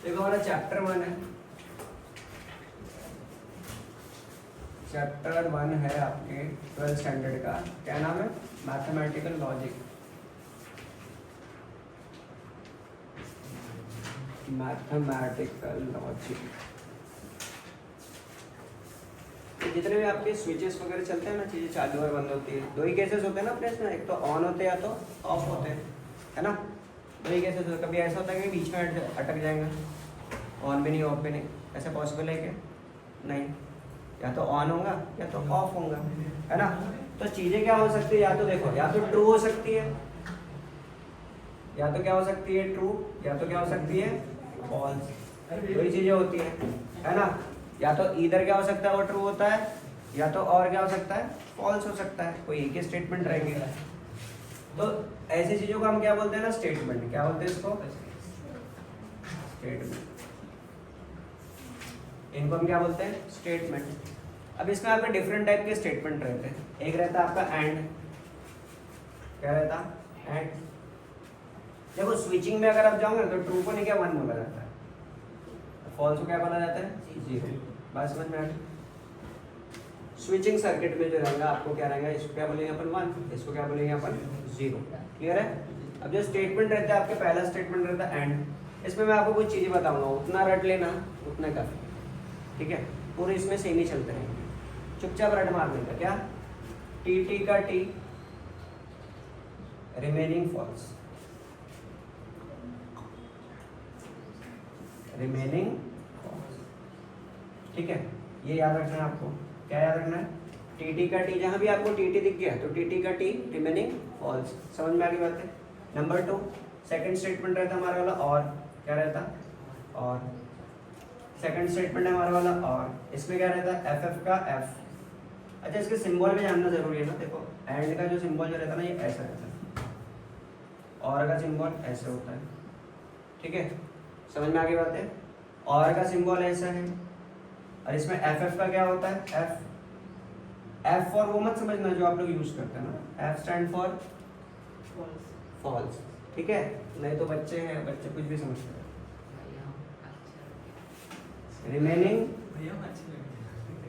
देखो हमारा चैप्टर 1 है, चैप्टर 1 है आपके 12th स्टैंडर्ड का। क्या नाम है? Mathematical logic. Mathematical logic. जितने भी आपके स्विचेस वगैरह चलते हैं ना, चीज़ें चालू और बंद होती है, दो ही केसेस होते हैं ना अपने इसमें, एक तो ऑन होते हैं या तो ऑफ होते हैं, है ना। दो ही केसेस होते हैं। कभी ऐसा होता है कि बीच में अटक जाएगा, ऑन भी नहीं ऑफ भी नहीं, ऐसा पॉसिबल है क्या? नहीं, या तो ऑन होगा या तो ऑफ होगा, है ना। तो चीज़ें क्या हो सकती है, या तो देखो, या तो ट्रू हो सकती है, या तो क्या हो सकती है ट्रू, या तो क्या हो सकती है फॉल्स। दो ही चीज़ें होती है ना। या तो इधर क्या हो सकता है, वो ट्रू होता है, या तो और क्या हो सकता है, फॉल्स हो सकता है। कोई एक ही स्टेटमेंट रहेंगे। तो ऐसी चीजों को हम क्या बोलते हैं ना, स्टेटमेंट। क्या बोलते हैं इसको? स्टेटमेंट। इनको हम क्या बोलते हैं? स्टेटमेंट। अब इसमें आपके डिफरेंट टाइप के स्टेटमेंट रहते हैं। एक रहता है आपका एंड। क्या रहता है? एंड। देखो स्विचिंग में अगर आप जाओगे तो ट्रू को नहीं क्या 1 बोला जाता है, फॉल्स को क्या बोला जाता है? 0। बात समझ में आ गई? स्विचिंग सर्किट में जो रहेगा आपको क्या रहेगा, इसको क्या बोलेंगे अपन 1, इसको क्या बोलेंगे अपन 0। क्लियर है? अब जो स्टेटमेंट रहता है आपके, पहला स्टेटमेंट रहता है एंड। इसमें मैं आपको कुछ चीज़ें बताऊंगा, उतना रट लेना उतना काफी, ठीक है। पूरे इसमें सेम ही चलते रहेंगे, चुपचाप रट मारने का। क्या? टी का T, remaining falls, remaining falls, ठीक है। ये याद रखना है आपको। क्या याद रखना है? टी का टी, जहां भी आपको टी दिख गया तो टी का टी, रिमेनिंग फॉल्स। समझ में आ गई बात है? नंबर 2, सेकंड स्टेटमेंट रहता है हमारा वाला और। क्या रहता? और। सेकंड स्टेटमेंट है हमारा वाला और। इसमें क्या रहता है? एफ का एफ। अच्छा, इसके सिंबल भी जानना जरूरी है ना। देखो एंड का जो सिंबल जो रहता है ना, ये ऐसा रहता है, और का सिंबल ऐसे होता है, ठीक है। समझ में आ गई बात है? और का सिंबल ऐसा है, और इसमें एफ का क्या होता है? एफ फॉर वो मत समझना जो आप लोग यूज करते हैं ना, एफ स्टैंड फॉर फॉल्स, ठीक है। नहीं तो बच्चे हैं, बच्चे कुछ भी समझते हैं।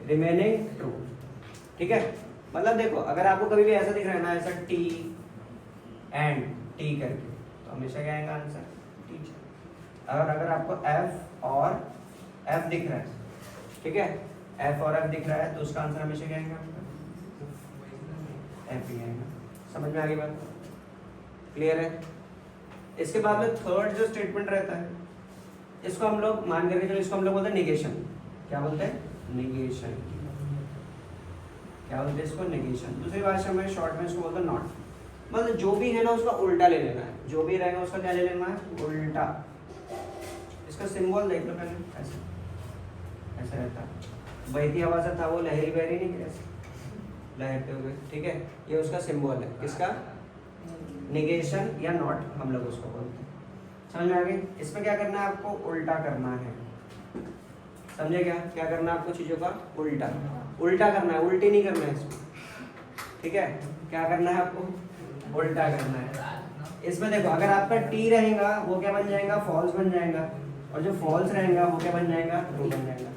रिमेनिंग ट्रू, ठीक है। मतलब देखो, अगर आपको कभी भी ऐसा दिख रहा है ना, ऐसा टी एंड टी करके, तो हमेशा क्या आएगा आंसर? टीचर। अगर आपको एफ और एफ दिख रहा है, ठीक है, एफ और एफ दिख रहा है, तो उसका आंसर हमेशा क्या आएगा? एफ ही आएगा। समझ में आ गई बात? क्लियर है? इसके बाद में थर्ड जो स्टेटमेंट रहता है, इसको हम लोग मान करके चलो, इसको हम लोग बोलते हैं निगेशन। क्या बोलते हैं? निगेशन। क्या बोलते हैं इसको? निगेशन। दूसरी भाषा में शॉर्ट में इसको बोलते हैं नॉट। मतलब जो भी है ना, उसका उल्टा ले लेना है। जो भी रहेगा उसका क्या ले लेना है? उल्टा। इसका सिंबल देख लो पहले, ऐसा ऐसा रहता है। बहती हवा से था वो लहरी बहरी नहीं, कैसे लहरते हुए, ठीक है। ये उसका सिंबल है, किसका? निगेशन या नॉट हम लोग उसको बोलते हैं। समझ में आ गई? इसमें क्या करना है आपको? उल्टा करना है। समझे क्या? क्या करना है आपको? चीजों का उल्टा उल्टा करना है, उल्टी नहीं करना है इसमें, ठीक है। क्या करना है आपको? उल्टा करना है। इसमें देखो, अगर आपका टी रहेगा वो क्या बन जाएगा? फॉल्स बन जाएगा, और जो फॉल्स रहेगा वो क्या बन जाएगा? ट्रू बन जाएगा।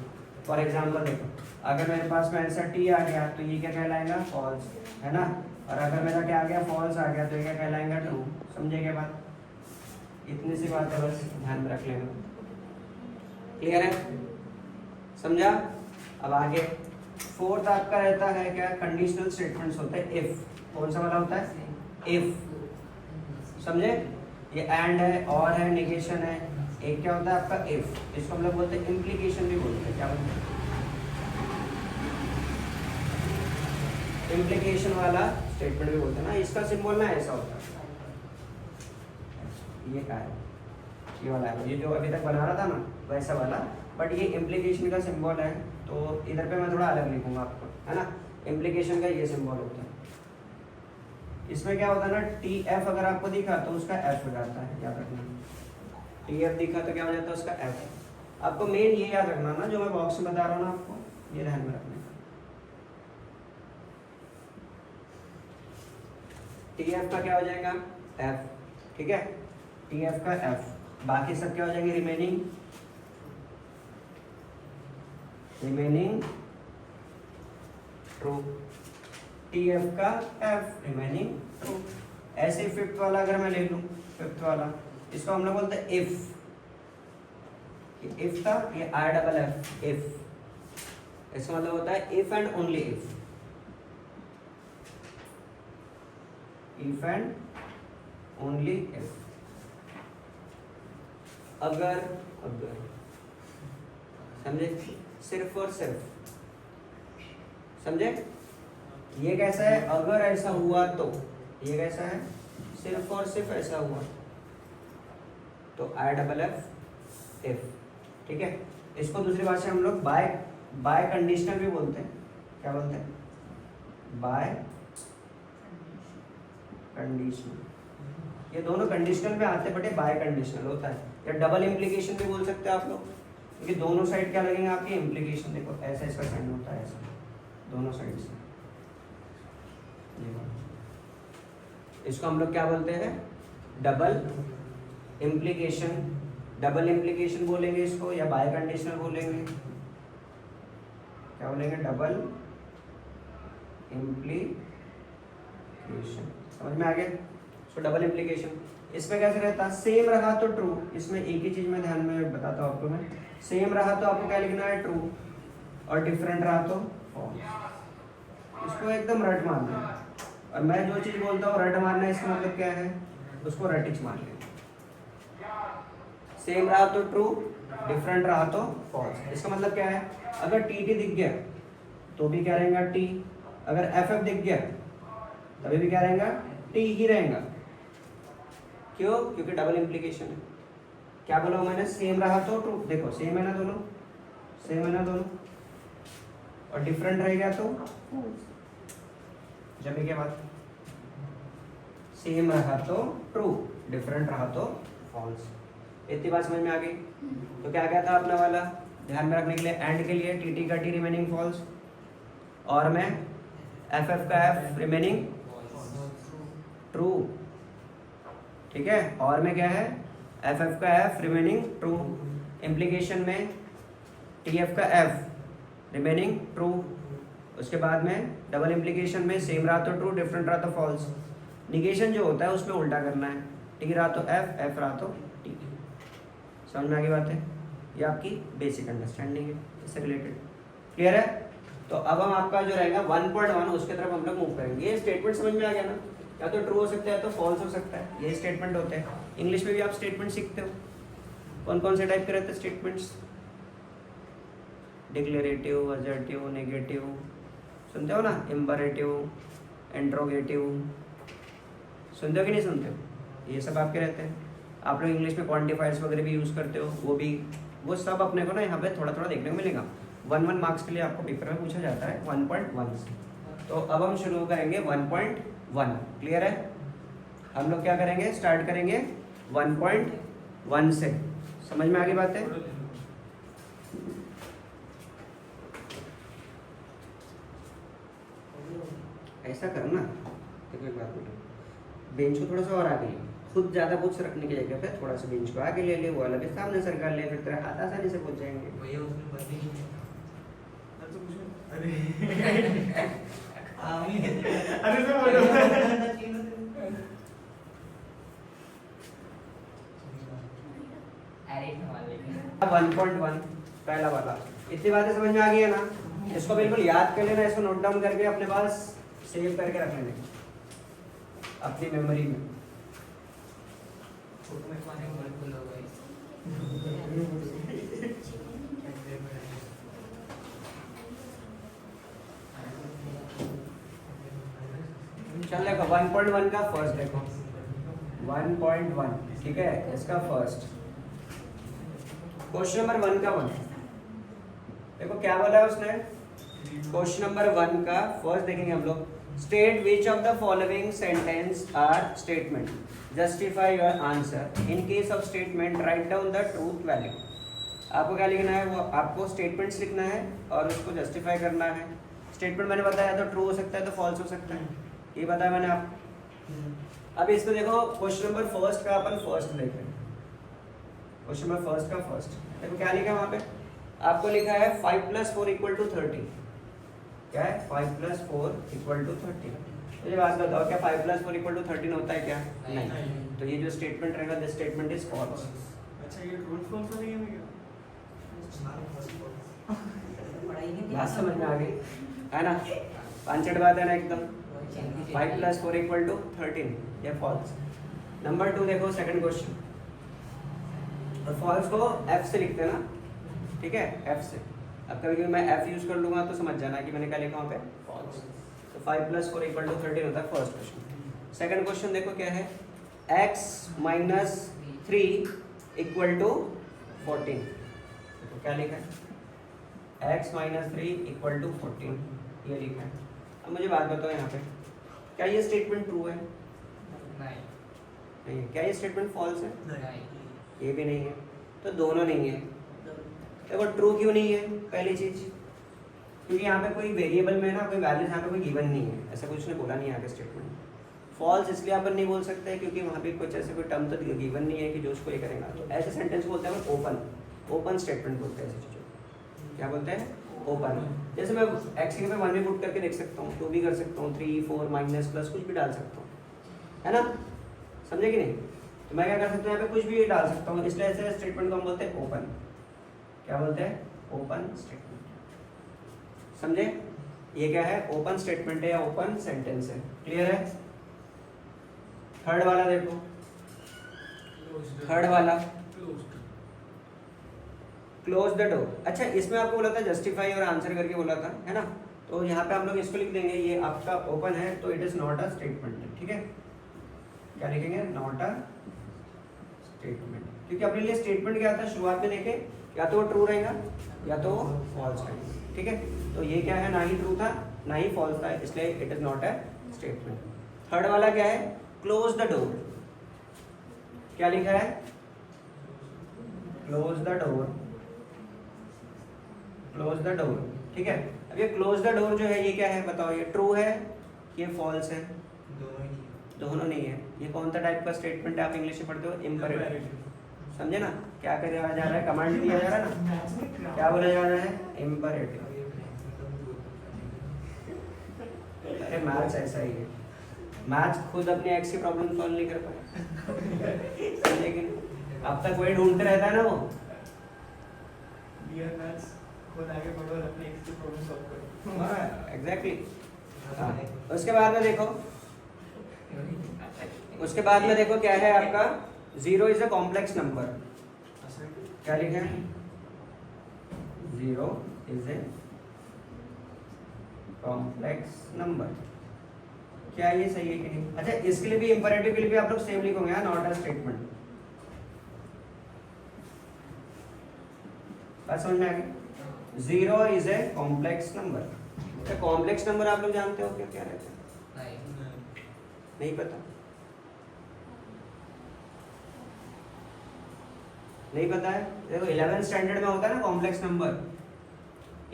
फॉर एग्जाम्पल देखो, अगर मेरे पास में ऐसा टी आ गया तो ये क्या कहलाएगा? फॉल्स, है ना। और अगर मेरा क्या आ गया? फॉल्स आ गया तो ये क्या कहलाएगा? ट्रू। समझे क्या बात? इतनी सी बात है, बस ध्यान में रख लेना। क्लियर है? समझा? अब आगे फोर्थ आपका रहता है क्या? कंडीशनल स्टेटमेंट्स होते हैं। इफ। कौन सा वाला होता है? इफ। समझे? ये एंड है, और है, निगेशन है। एक क्या होता है आपका? इफ। इसको हम लोग बोलते हैं इम्प्लीकेशन भी बोलते हैं। क्या बोलते हैं? इम्प्लीकेशन वाला स्टेटमेंट भी बोलते हैं ना। इसका सिंबल ना ऐसा होता है, ये क्या है? ये वाला है, ये जो अभी तक बना रहा था ना, वैसा वाला। बट ये इम्प्लीकेशन का सिंबल है, तो इधर पे मैं थोड़ा अलग लिखूंगा आपको, है ना। इम्प्लीकेशन का ये सिंबल होता है। इसमें क्या होता है ना, टी एफ अगर आपको दिखा तो उसका एफ हो जाता है, याद रखना। टी एफ दिखा तो क्या हो जाता है? उसका एफ। आपको मेन ये याद रखना ना, जो मैं बॉक्स में बता रहा हूँ ना आपको, ये ध्यान में रखना। टी एफ का क्या हो जाएगा? एफ, ठीक है। टी एफ का एफ। बाकी सब क्या हो जाएंगे? रिमेनिंग रिमेनिंग ट्रू, TF का F रिमेनिंग ट्रू। ऐसे फिफ्थ वाला अगर मैं ले लूं, फिफ्थ वाला इसको हम लोग बोलते हैं इफ, इफ था ये IFF इफ, इसका मतलब होता है if and only if, if and only if. अगर, अगर समझे, सिर्फ और सिर्फ, समझे। ये कैसा है, अगर ऐसा हुआ तो, ये कैसा है, सिर्फ और सिर्फ ऐसा हुआ तो IFF इफ, ठीक है। इसको दूसरी भाषा में हम लोग बाय कंडीशनल भी बोलते हैं। क्या बोलते हैं? Bye conditional. ये दोनों कंडीशनल में आते हैं, बट ये बाय कंडीशनल होता है। या डबल इम्प्लीकेशन भी बोल सकते हैं आप लोग, क्योंकि दोनों साइड क्या लगेंगे आपकी इम्प्लीकेशन। देखो ऐसा इसका साइन होता है, ऐसा दोनों साइड से। इसको हम लोग क्या बोलते हैं? Double implication. डबल इम्प्लीकेशन बोलेंगे इसको, या बाय कंडीशनल बोलेंगे। क्या बोलेंगे? Double implication. समझ में आ गया? सो डबल इम्प्लीकेशन इसमें कैसे रहता? सेम रहा तो ट्रू। इसमें एक ही चीज में ध्यान में बताता हूँ आपको मैं। सेम रहा तो आपको क्या लिखना है? ट्रू। और डिफरेंट रहा तो फॉल्स। इसको एकदम रट मारना है। और मैं जो चीज बोलता हूँ रट मारना है, इसका मतलब क्या है? उसको रटिच मान लेना। सेम रहा तो ट्रू, डिफरेंट रहा तो फॉल्स। इसका मतलब क्या है? अगर टी दिख गया तो भी क्या रहेगा? टी। अगर FF दिख गया तभी भी क्या रहेगा? टी ही रहेगा। क्यों? क्योंकि डबल इम्प्लीकेशन है। क्या बोला मैंने? सेम रहा तो ट्रू। देखो सेम है ना दोनों, सेम है ना दोनों। और डिफरेंट रह गया तो जब क्या बात, सेम रहा तो ट्रू, डिफरेंट रहा तो फॉल्स। इतनी बात समझ में आ गई? तो क्या क्या था अपना वाला ध्यान में रखने के लिए? एंड के लिए टी का टी रिमेनिंग फॉल्स, और मैं FF का F रिमेनिंग ट्रू, ठीक है। और में क्या है? FF का F रिमेनिंग ट्रू। इम्प्लीकेशन में TF का F रिमेनिंग ट्रू। उसके बाद में डबल इम्प्लीकेशन में सेम रहा तो ट्रू, डिफरेंट रहा तो फॉल्स। निगेशन जो होता है उसमें उल्टा करना है। टी रहा तो F, F रहा तो टी। समझ में आ गई बात है? ये आपकी बेसिक अंडरस्टैंडिंग है इससे रिलेटेड। क्लियर है? तो अब हम आपका जो रहेगा 1.1 उसके तरफ हम लोग मूव करेंगे। ये स्टेटमेंट समझ में आ गया ना? या तो ट्रू हो सकता है तो फॉल्स हो सकता है। ये स्टेटमेंट होते हैं। इंग्लिश में भी आप स्टेटमेंट सीखते हो। कौन कौन से टाइप के रहते हैं स्टेटमेंट्स? डिक्लेरेटिव, असर्टिव, नेगेटिव, सुनते हो ना? इम्परेटिव, इंट्रोगेटिव, सुनते हो कि नहीं सुनते हो? ये सब आपके रहते हैं। आप लोग इंग्लिश में क्वांटिफायर्स वगैरह भी यूज़ करते हो, वो सब अपने को ना यहाँ पे थोड़ा थोड़ा देखने को मिलेगा। 1 मार्क्स के लिए आपको पेपर में पूछा जाता है 1.1 से। तो अब हम शुरू करेंगे 1.1। क्लियर है? हम लोग क्या करेंगे? स्टार्ट करेंगे 1.1 से। समझ में आ गई बात है? ऐसा करना, देखो एक बात बोलो, बेंच को थोड़ा सा और आगे ले। खुद ज़्यादा बुक्स रखने की जगह पे थोड़ा सा बेंच को आगे ले ले, वो वाला भी सामने सरकार ले, फिर तेरा हाथ आसानी से पहुंच जाएंगे। भैया उसमें बंदी नहीं है। अरे अरे तो बोलो 1.1 पहला वाला। इतनी बातें समझ में आ गई है ना? इसको बिल्कुल याद कर लेना, इसको नोट डाउन करके अपने पास सेव करके रख लेना अपनी मेमोरी में। फोटो में पाने में खुल हो गई। चल देखो 1.1 का फर्स्ट देखो 1.1, ठीक है। इसका फर्स्ट क्वेश्चन नंबर 1 का 1 देखो क्या बोला है उसने। क्वेश्चन नंबर 1 का फर्स्ट देखेंगे हम लोग। State which of the following sentence are statement, justify your answer. In case of statement write down the truth value. आपको क्या लिखना है? वो आपको स्टेटमेंट्स लिखना है और उसको जस्टिफाई करना है। स्टेटमेंट मैंने बताया तो ट्रू हो सकता है तो फॉल्स हो सकता है, ये बताया मैंने आपको। अब इसमें देखो क्वेश्चन नंबर फर्स्ट का अपन फर्स्ट देख रहे हैं। क्वेश्चन नंबर फर्स्ट का फर्स्ट देखो क्या लिखा है वहाँ पे। आपको लिखा है 5 + 4 = 30। क्या है 5 + 4 = 30। मुझे बात बताओ क्या 5 + 4 = 13 होता है क्या? नहीं। तो ये जो स्टेटमेंट रहेगा दिस स्टेटमेंट इज फॉल्स। अच्छा ये ट्रू फॉल्स वाली गेम है क्या? पढ़ाई नहीं बात समझ में आ गई है ना? पांचट बात है ना एकदम। 5 + 4 = 13, ये फॉल्स। नंबर 2 देखो सेकंड क्वेश्चन। और फॉल्स को एफ से लिखते हैं ना, ठीक है, एफ से। अब कभी कभी मैं एफ यूज कर लूंगा तो समझ जाना कि मैंने क्या लिखा वहाँ पे, फॉल्स। तो 5 + 4 = 13 होता है फर्स्ट क्वेश्चन। सेकंड क्वेश्चन देखो क्या है, x - 3 = 14। तो क्या लिखा है, x - 3 = 14, ये लिखा है। अब मुझे बात बताओ यहाँ पे, क्या ये स्टेटमेंट ट्रू है? नहीं नहीं है। क्या ये स्टेटमेंट फॉल्स है? नहीं ये भी नहीं है। तो दोनों नहीं है। देखो ट्रू क्यों नहीं है? पहली चीज, क्योंकि यहाँ पे कोई वेरिएबल में ना कोई वैल्यू यहाँ पे कोई गिवन नहीं है, ऐसा कुछ ने बोला नहीं यहाँ के स्टेटमेंट। फॉल्स इसलिए अपन नहीं बोल सकते क्योंकि वहाँ पे कुछ ऐसे कोई टर्म तो गिवन नहीं है कि जो उसको ये करेगा। तो ऐसे सेंटेंस बोलते हैं ओपन स्टेटमेंट बोलते हैं ऐसी चीज़ों को। क्या बोलते हैं? ओपन। जैसे मैं एक्स की पे 1 भी पुट करके देख सकता हूँ, 2 भी कर सकता हूँ, 3 4 माइनस प्लस कुछ भी डाल सकता हूँ, है ना? समझे कि नहीं? तो मैं क्या कर सकता हूँ, यहाँ पे कुछ भी डाल सकता हूँ, इसलिए ऐसे स्टेटमेंट को हम बोलते हैं ओपन। क्या बोलते हैं? Open statement. समझे? ये क्या है? ओपन स्टेटमेंट है या ओपन सेंटेंस है। क्लियर है? थर्ड वाला देखो, थर्ड वाला क्लोज द डोर। अच्छा, इसमें आपको बोला था जस्टिफाई और आंसर करके बोला था, है ना? तो यहाँ पे हम लोग इसको लिख देंगे, ये आपका ओपन है तो it is not a statement. ठीक है, क्या लिखेंगे? Not a statement. क्योंकि अपने लिए स्टेटमेंट क्या था शुरुआत में देखे, या तो वो ट्रू रहेगा या तो फॉल्स रहेगा। ठीक है, तो ये क्या है, ना ही ट्रू था ना ही फॉल्स था, इसलिए it is not a statement. Third वाला क्या है? Close the door. क्या लिखा है? Close the door, close the door. ठीक है, अब ये क्लोज द डोर जो है ये क्या है बताओ, ये ट्रू है ये फॉल्स है? दोनों नहीं है। ये कौन सा टाइप का स्टेटमेंट है? आप इंग्लिश में पढ़ते हो, इम्परेटिव। समझे ना क्या करा जा रहा है? कमांड दिया जा रहा है ना, क्या बोला जा रहा है? इम्परेटिव। अरे मैथ्स ऐसा ही है, मैथ्स खुद अपने एक्स की प्रॉब्लम सॉल्व नहीं कर पाए। समझे कि नहीं? अब तक वही ढूंढते रहता है ना वो। डियर मैथ्स, खुद आगे बढ़ो और अपने एक्स की प्रॉब्लम सॉल्व करो। एग्जैक्टली। उसके बाद में देखो, उसके बाद में देखो क्या है आपका, 0 इज अ कॉम्प्लेक्स नंबर। क्या लिखा है? 0 इज ए कॉम्प्लेक्स नंबर। क्या ये सही है कि नहीं? अच्छा, इसके लिए भी इंपरेटिव के लिए भी आप लोग सेम लिखोगे, नॉट अ स्टेटमेंट। बात समझ में आ गई? 0 इज ए कॉम्प्लेक्स नंबर। अच्छा, कॉम्प्लेक्स नंबर आप लोग जानते हो क्या क्या रहता है? नहीं पता? नहीं पता है? देखो 11th स्टैंडर्ड में होता है ना कॉम्प्लेक्स नंबर,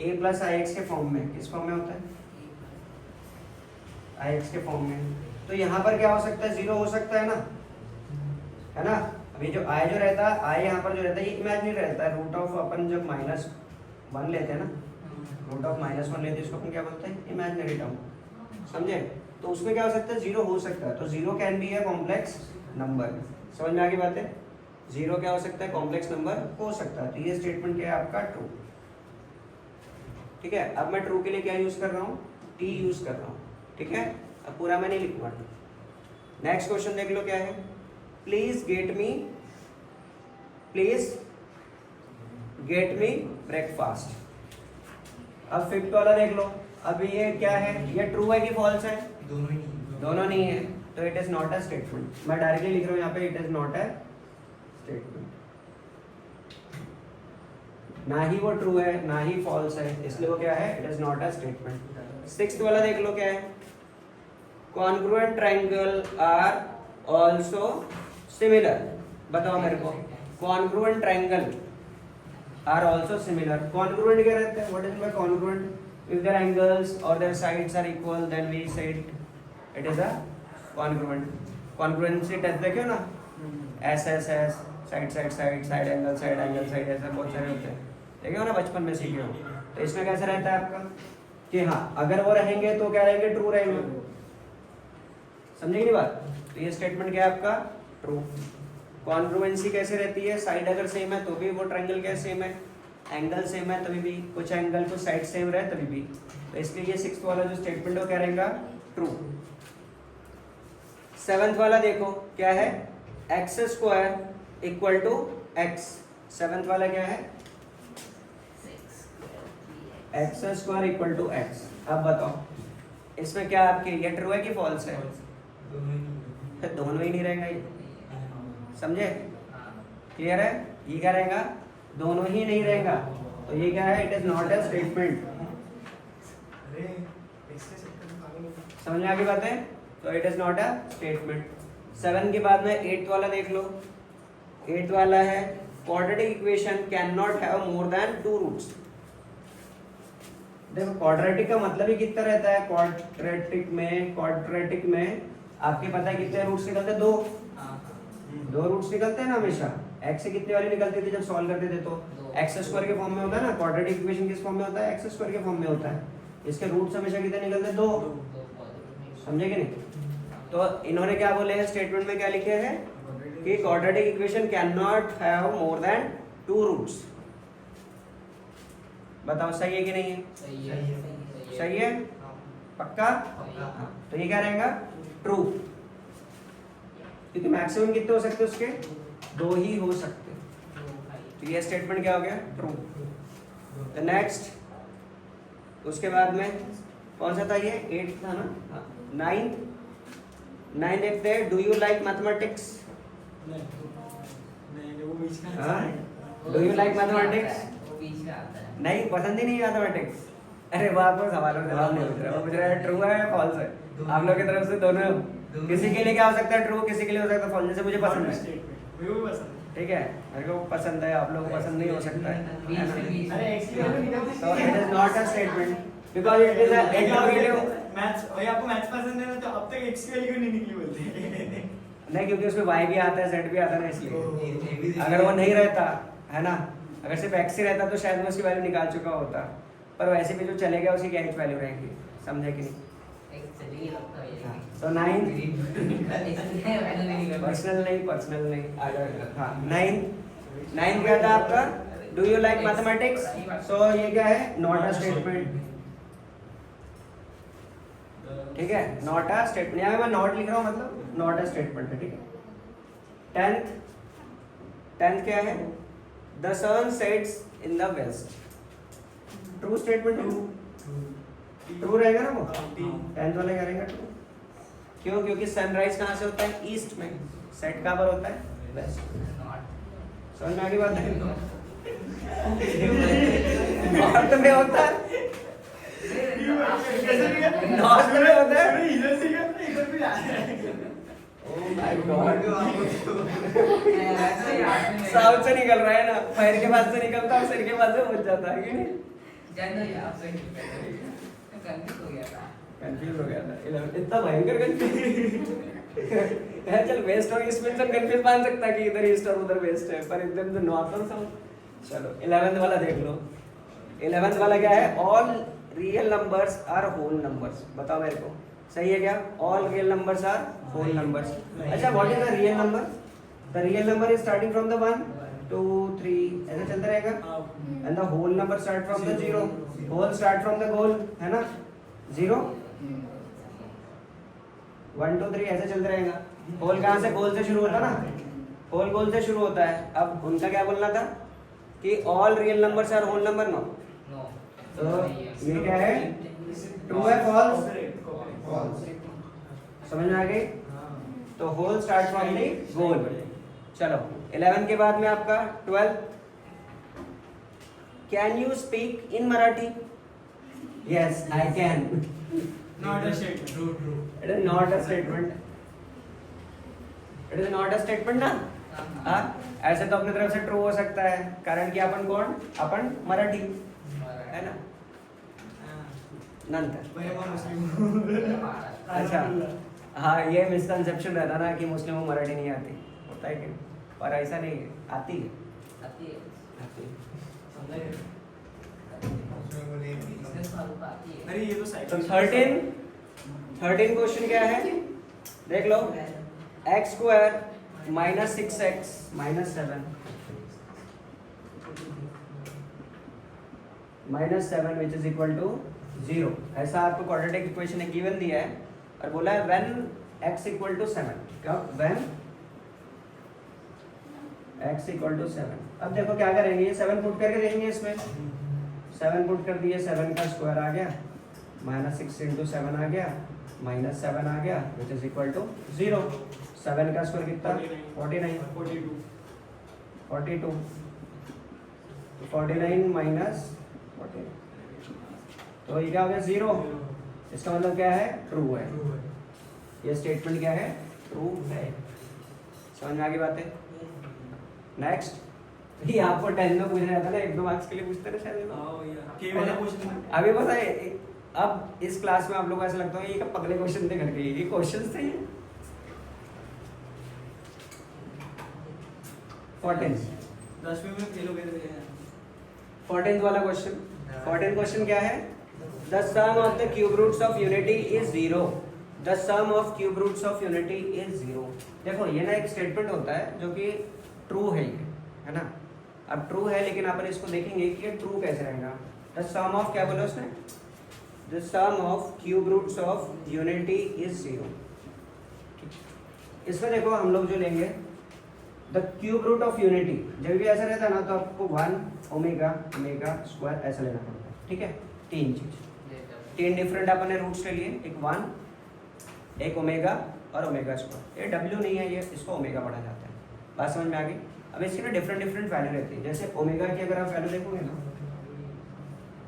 a + ix के फॉर्म में। किस फॉर्म में होता है? ix के फॉर्म में। तो यहाँ पर क्या हो सकता है? 0 हो सकता है ना, है ना? अभी जो i जो रहता है, i यहाँ पर जो रहता है ये इमेजिनरी रहता है। रूट ऑफ अपन जब -1 लेते हैं ना, रूट ऑफ -1 लेते हैं, इसको अपन क्या बोलते हैं? Imaginary term. समझे? तो उसमें क्या हो सकता है? 0 हो सकता है। तो 0 कैन बी है कॉम्प्लेक्स नंबर। समझ में आ गई बात है? 0 क्या हो सकता है? कॉम्प्लेक्स नंबर हो सकता है। तो ये स्टेटमेंट क्या है आपका? ट्रू। ठीक है, अब मैं ट्रू के लिए क्या यूज कर रहा हूँ? टी यूज कर रहा हूँ। ठीक है, अब पूरा मैं नहीं लिखूंगा। नेक्स्ट क्वेश्चन देख लो क्या है, प्लीज गेट मी ब्रेकफास्ट। अब फिफ्थ वाला देख लो। अब ये क्या है? ये ट्रू है कि फॉल्स है? दोनों नहीं है, तो it is not a statement. मैं डायरेक्टली लिख रहा हूँ यहाँ पे, it is not a statement. ना ही वो ट्रू है ना ही फॉल्स है, इसलिए वो क्या है? It is not a statement. Sixth वाला देख लो क्या है, congruent triangle are also similar. बताओ मेरे को, congruent triangle are also similar. Congruent क्या रहता है? What is by congruent? if their angles or their sides are equal then we say it is a congruent. congruency test देखियो ना, S S S, side side side, side angle side, ऐसा बहुत सारे होते हैं। देखे हो ना, बचपन में सीखे हो। तो इसमें कैसे रहता है आपका कि हाँ अगर वो रहेंगे तो क्या रहेंगे, ट्रू रहेंगे। समझे नहीं बात? तो ये स्टेटमेंट क्या है आपका, ट्रू। कॉन्ग्रुएंसी कैसे रहती है, साइड अगर सेम है तो भी वो ट्रायंगल क्या सेम है, एंगल सेम है तभी भी, कुछ एंगल कुछ साइड सेम रहे तभी भी। तो इसलिए ये 6th वाला जो स्टेटमेंट है क्या रहेगा, ट्रू। 7th वाला देखो क्या है, x square equal to x. 7th वाला क्या है, x square equal to x. अब बताओ इसमें क्या आपके ये ट्रू है कि फॉल्स है, फिर दोनों ही नहीं रहेगा ये, समझे? क्लियर है? ये क्या रहेगा, दोनों ही नहीं रहेगा। तो ये क्या है, it is not a statement. समझ में आ गई बातें? तो it is not a statement. 7 के बाद में 8th वाला देख लो। 8th वाला है quadratic equation can not have more than 2 roots. देखो क्वाड्रेटिक का मतलब ही कितना रहता है, क्वाड्रेटिक में आपके पता है कितने रूट्स निकलते हैं, 2 रूट्स निकलते हैं ना हमेशा। एक्स से कितने वाली निकलती थी जब सॉल्व करते थे, तो एक्स स्क्वायर के फॉर्म में होता है ना। क्वाड्रेटिक इक्वेशन किस फॉर्म में होता है, एक्स स्क्वायर के फॉर्म में होता है। इसके रूट्स हमेशा कितने निकलते हैं, 2। समझे कि नहीं? तो इन्होंने क्या बोले हैं स्टेटमेंट में, क्या लिखे हैं कि quadratic equation can not have more than 2 roots. बताओ सही है कि नहीं है? सही है, पक्का? तो ये क्या रहेगा, ट्रू। क्योंकि मैक्सिमम कितने हो सकते हैं उसके, 2 ही हो सकते। तो ये स्टेटमेंट क्या हो गया, ट्रू। द नेक्स्ट उसके बाद में कौन सा था ये, 8 था ना। 9 देखते हैं, do you like mathematics? Do you like mathematics? नहीं, पसंद ही नहीं मैथमेटिक्स। अरे वो आपको सवालों का जवाब नहीं पूछ रहा, वो पूछ रहा है ट्रू है फॉल्स है। आप लोग की तरफ से दोनों, किसी के लिए क्या हो सकता है, ट्रू, किसी के लिए हो सकता है फॉल्स। जैसे मुझे पसंद है, ठीक है, मेरे को पसंद है, आप लोगों को पसंद नहीं हो सकता है ना? तो it is not a statement because it is a intermediate maths. और आपको मैथ्स पसंद है ना, तो अब तक एक्स की वैल्यू नहीं निकली बोलते। नहीं, क्योंकि उसमें y भी आता है z भी आता है ना, इसलिए। अगर वो नहीं रहता है ना, अगर सिर्फ x ही रहता तो शायद मैं उसकी वैल्यू निकाल चुका होता, पर वैसे भी जो चलेगा उसकी क्या वैल्यू रहेगी। समझे कि नहीं? तो 9 पर्सनल नहीं हाँ 9 क्या था आपका, डू यू लाइक मैथमेटिक्स? सो ये क्या है, नॉट अ स्टेटमेंट। ठीक है, नॉट अ स्टेटमेंट। यहाँ मैं नॉट लिख रहा हूँ, मतलब नॉट अ स्टेटमेंट है। ठीक है। 10th क्या है, the sun sets in the west. True statement है, ट्रू रहेगा ना वो। 10th वाला क्या रहेगा, ट्रू। क्यों? क्योंकि सनराइज कहाँ से होता है, ईस्ट में। सेट कहाँ पर होता है, वेस्ट। समझ में आ गई बात है? नॉर्थ में होता है, नॉर्थ में होता है। इधर से इधर भी आ रहा है। साउथ से निकल रहा है ना, पैर के पास से निकलता है, सिर के पास से पहुंच जाता है कि नहीं? कंफ्यूज हो गया था, इतना भयंकर कंफ्यूज है। चल वेस्ट और ईस्ट में सब कंफ्यूज मान सकता है कि इधर ईस्ट और उधर वेस्ट है, पर एकदम से नॉर्थ और साउथ। चलो 11th वाला देख लो। 11th वाला क्या है, all real numbers are whole numbers. बताओ मेरे को, सही है क्या? All real numbers are whole numbers. अच्छा, what is the real number? The real number is starting from the 1 2 3 ऐसे चलता रहेगा, and the whole number start from the 0। Whole start from the गोल, है ना, 0 1 2 3 ऐसे चलता रहेगा। होल कहाँ से, गोल से शुरू होता ना, होल गोल से शुरू होता है। अब उनका क्या बोलना था कि all real numbers are whole number. No, तो ये क्या है, ट्रू है फॉल्स? समझ में आ गई? तो होल स्टार्ट फ्रॉम दी गोल। चलो 11 के बाद में आपका 12। Can you speak in Marathi? Yes I can. Not a statement. True. It is not a statement. It is not a statement ना। हाँ, ऐसे तो अपनी तरफ से ट्रू हो सकता है, कारण कि अपन कौन, अपन मराठी है ना। नंतर अच्छा, हाँ ये मिसकंसेप्शन रहता ना कि मुस्लिम को मराठी नहीं आती, होता है कि, पर ऐसा नहीं है, आती है। अरे ये तो तो साइकिल 13 क्वेश्चन क्या है देख लो, x square minus 6x minus 7 which is equal to 0। ऐसा आपको क्वाड्रेटिक इक्वेशन एक गिवन दिया है और बोला है व्हेन x इक्वल टू 7, कब व्हेन x इक्वल टू 7। अब देखो क्या करेंगे, ये 7 पुट करके देंगे, इसमें 7 पुट कर दिए, 7 का स्क्वायर आ गया, माइनस 6 इंटू 7 आ गया, माइनस 7 आ गया विच इज इक्वल टू 0। 7 का स्क्वायर कितना 42 49 माइनस 49, तो ये क्या हो गया 0। इसका मतलब क्या है, ट्रू है। ये स्टेटमेंट क्या है, ट्रू है। समझ में आ गई बातें। नेक्स्ट, ये आपको 10 में पूछ रहा था ना, 1-2 मार्क्स के लिए पूछते रहे शायद। के वाला क्वेश्चन अभी पता है, अब इस क्लास में आप लोगों को ऐसा लगता है ये क्या पगले क्वेश्चन थे करके, ये क्वेश्चंस थे ये। 14 10वीं में फेल हो गए थे 14th वाला क्वेश्चन। 14 क्वेश्चन क्या है, the sum of the cube roots of unity is 0। The sum of cube roots of unity is 0। देखो ये ना एक स्टेटमेंट होता है जो कि ट्रू है, ये है ना। अब ट्रू है लेकिन अपन इसको देखेंगे कि ये ट्रू कैसे रहेगा। द सम ऑफ, क्या बोला उसने, the sum of cube roots of unity is 0। इसमें देखो हम लोग जो लेंगे the cube root of unity, जब भी ऐसा रहता है ना तो आपको 1 ओमेगा ओमेगा स्क्वायर ऐसा लेना पड़ता है, ठीक है। 3 डिफरेंट अपन ने रूट्स ले लिए, एक 1, एक ओमेगा और ओमेगा स्क्वायर। ये डब्ल्यू नहीं है, ये इसको ओमेगा पढ़ा जाता है। बात समझ में आ गई। अब इसकी ना डिफरेंट वैल्यू रहती है। जैसे ओमेगा की अगर आप वैल्यू देखोगे ना,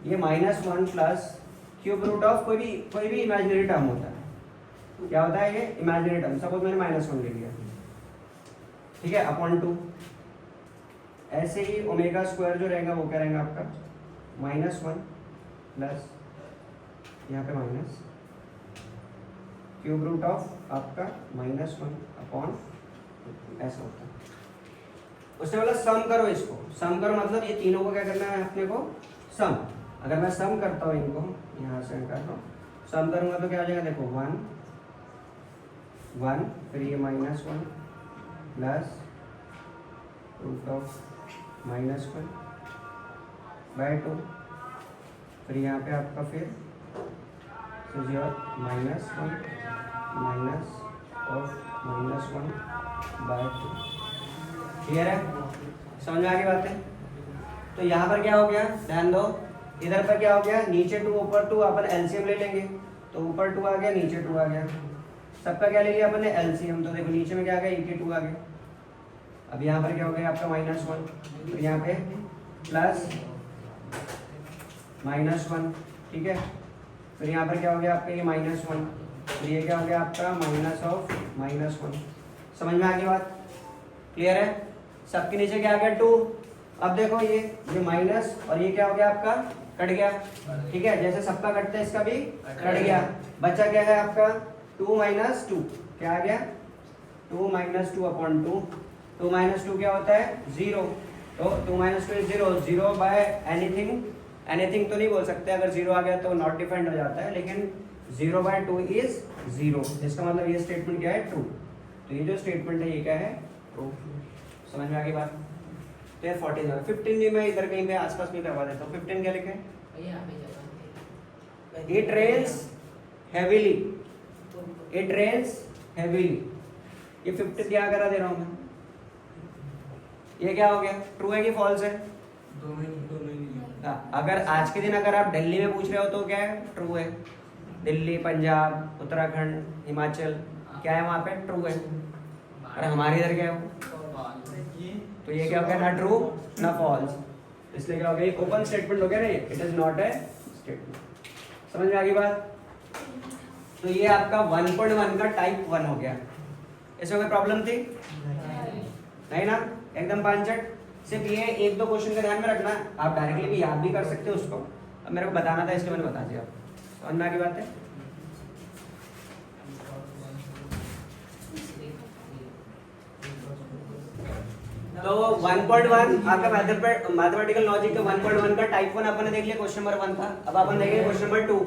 ये -1 प्लस क्यूब रूट ऑफ कोई भी इमेजिनरी टर्म होता है। क्या होता है ये इमेजिनरी टर्म, सपोज मैंने -1 ले लिया, ठीक है, अपॉन 2। ऐसे ही ओमेगा स्क्वायर जो रहेगा वो क्या रहेगा आपका -1 प्लस यहाँ पे माइनस क्यूब रूट ऑफ आपका -1 अपॉन ऐसा होता है। उसने बोला सम करो, इसको सम करो मतलब ये तीनों को क्या करना है अपने को, सम। अगर मैं सम करता हूँ इनको, यहाँ से कर रहा हूँ, सम करूँगा तो क्या हो जाएगा, देखो 1 फिर ये -1 प्लस रूट ऑफ -1 बाय 2, फिर यहाँ पे आपका फिर -1 माइनस ऑफ -1 बाय 2। क्लियर है, समझ में आ गई बातें। तो यहाँ पर क्या हो गया, ध्यान दो, इधर पर क्या हो गया, नीचे 2 ऊपर 2, अपन एलसीएम ले लेंगे तो ऊपर 2 आ गया, नीचे 2 आ गया। सबका क्या ले लिया अपन ने, एलसीएम। तो देखो नीचे में क्या आ गया, e2 आ गया। अब यहाँ पर क्या हो गया आपका -1, फिर यहाँ पे प्लस -1, ठीक है। फिर यहाँ पर क्या हो गया आपका ये -1, फिर ये क्या हो गया आपका माइनस ऑफ -1। समझ में आ गई बात, क्लियर है। सबके नीचे क्या आ गया 2। अब देखो ये माइनस और ये क्या हो गया आपका, कट गया, ठीक है। जैसे सबका कटता है इसका भी कट गया। बचा क्या है आपका 2 - 2, क्या आ गया 2 - 2 अपॉन 2। 2 - 2 क्या होता है 0, तो 2 - 2 इज 0। 0 बाय एनीथिंग तो नहीं बोल सकते, अगर 0 आ गया तो नॉट डिफाइंड हो जाता है, लेकिन 0 बाय 2 इज 0। इसका मतलब ये स्टेटमेंट क्या है, ट्रू। तो ये जो स्टेटमेंट है ये क्या है, ट्रू। समझ में आ गई बात। तो ये 14 है। 15 भी मैं इधर कहीं पे आसपास में करवा देता हूँ। 15 क्या लिखे, it rains heavily, it rains heavily. ये 15 क्या करा दे रहा हूँ मैं, ये क्या हो गया, ट्रू है कि फॉल्स है। अगर आज के दिन अगर आप दिल्ली में पूछ रहे हो तो क्या है, ट्रू है। दिल्ली, पंजाब, उत्तराखंड, हिमाचल, क्या है वहाँ पे, ट्रू है। और हमारे इधर क्या है, तो ये क्या हो गया, ना ट्रू ना फॉल्स। इसलिए क्या हो गया, ओपन स्टेटमेंट हो गया ना, it is not a statement. समझ में आ गई बात। तो ये आपका 1.1 का टाइप 1 हो गया। इसमें कोई प्रॉब्लम थी नहीं ना, एकदम पांचट। सिर्फ ये 1-2 क्वेश्चन का ध्यान में रखना, आप डायरेक्टली भी याद भी कर सकते हो उसको। अब मेरे को बताना था इसलिए मैंने बता दिया आपको। समझ में आ गई बात है। तो 1.1 आपका मैथमेटिकल लॉजिक का 1.1 का टाइप 1 अपन ने देख लिया, क्वेश्चन नंबर 1 था। अब अपन देखेंगे question number 2।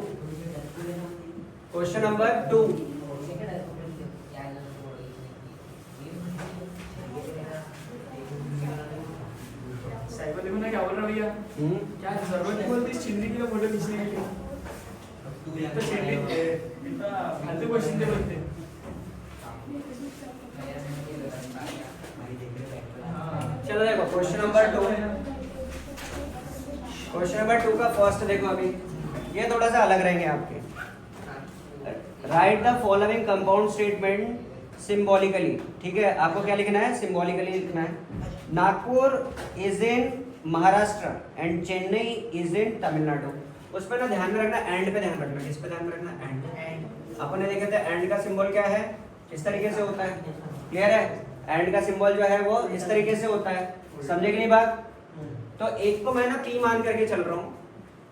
Question number 2, cycle देखो ना क्या बोल रहा है भैया, क्या जरूरत नहीं बोलती इस चिन्ह के लिए फोटो खींचने के लिए। तो चिन्ह इतना फालतू क्वेश्चन दे बोलते। चलो देखो क्वेश्चन नंबर 2। क्वेश्चन नंबर 2 का फर्स्ट देखो, अभी ये थोड़ा सा अलग रहेंगे आपके। Right the following compound statement symbolically. ठीक है, आपको क्या लिखना है? सिंबॉलिकली लिखना है। Nagpur is in Maharashtra and Chennai is in Tamil Nadu. उस पर ना ध्यान में रखना, एंड पे ध्यान रखना। किस पे ध्यान में रखना? एंड। अपन ने देखे थे एंड का सिंबल क्या है, इस तरीके से होता है। क्लियर है? एंड का सिंबल जो है वो इस तरीके से होता है। समझे कि नहीं बात? तो एक को मैं ना पी मान करके चल रहा हूँ,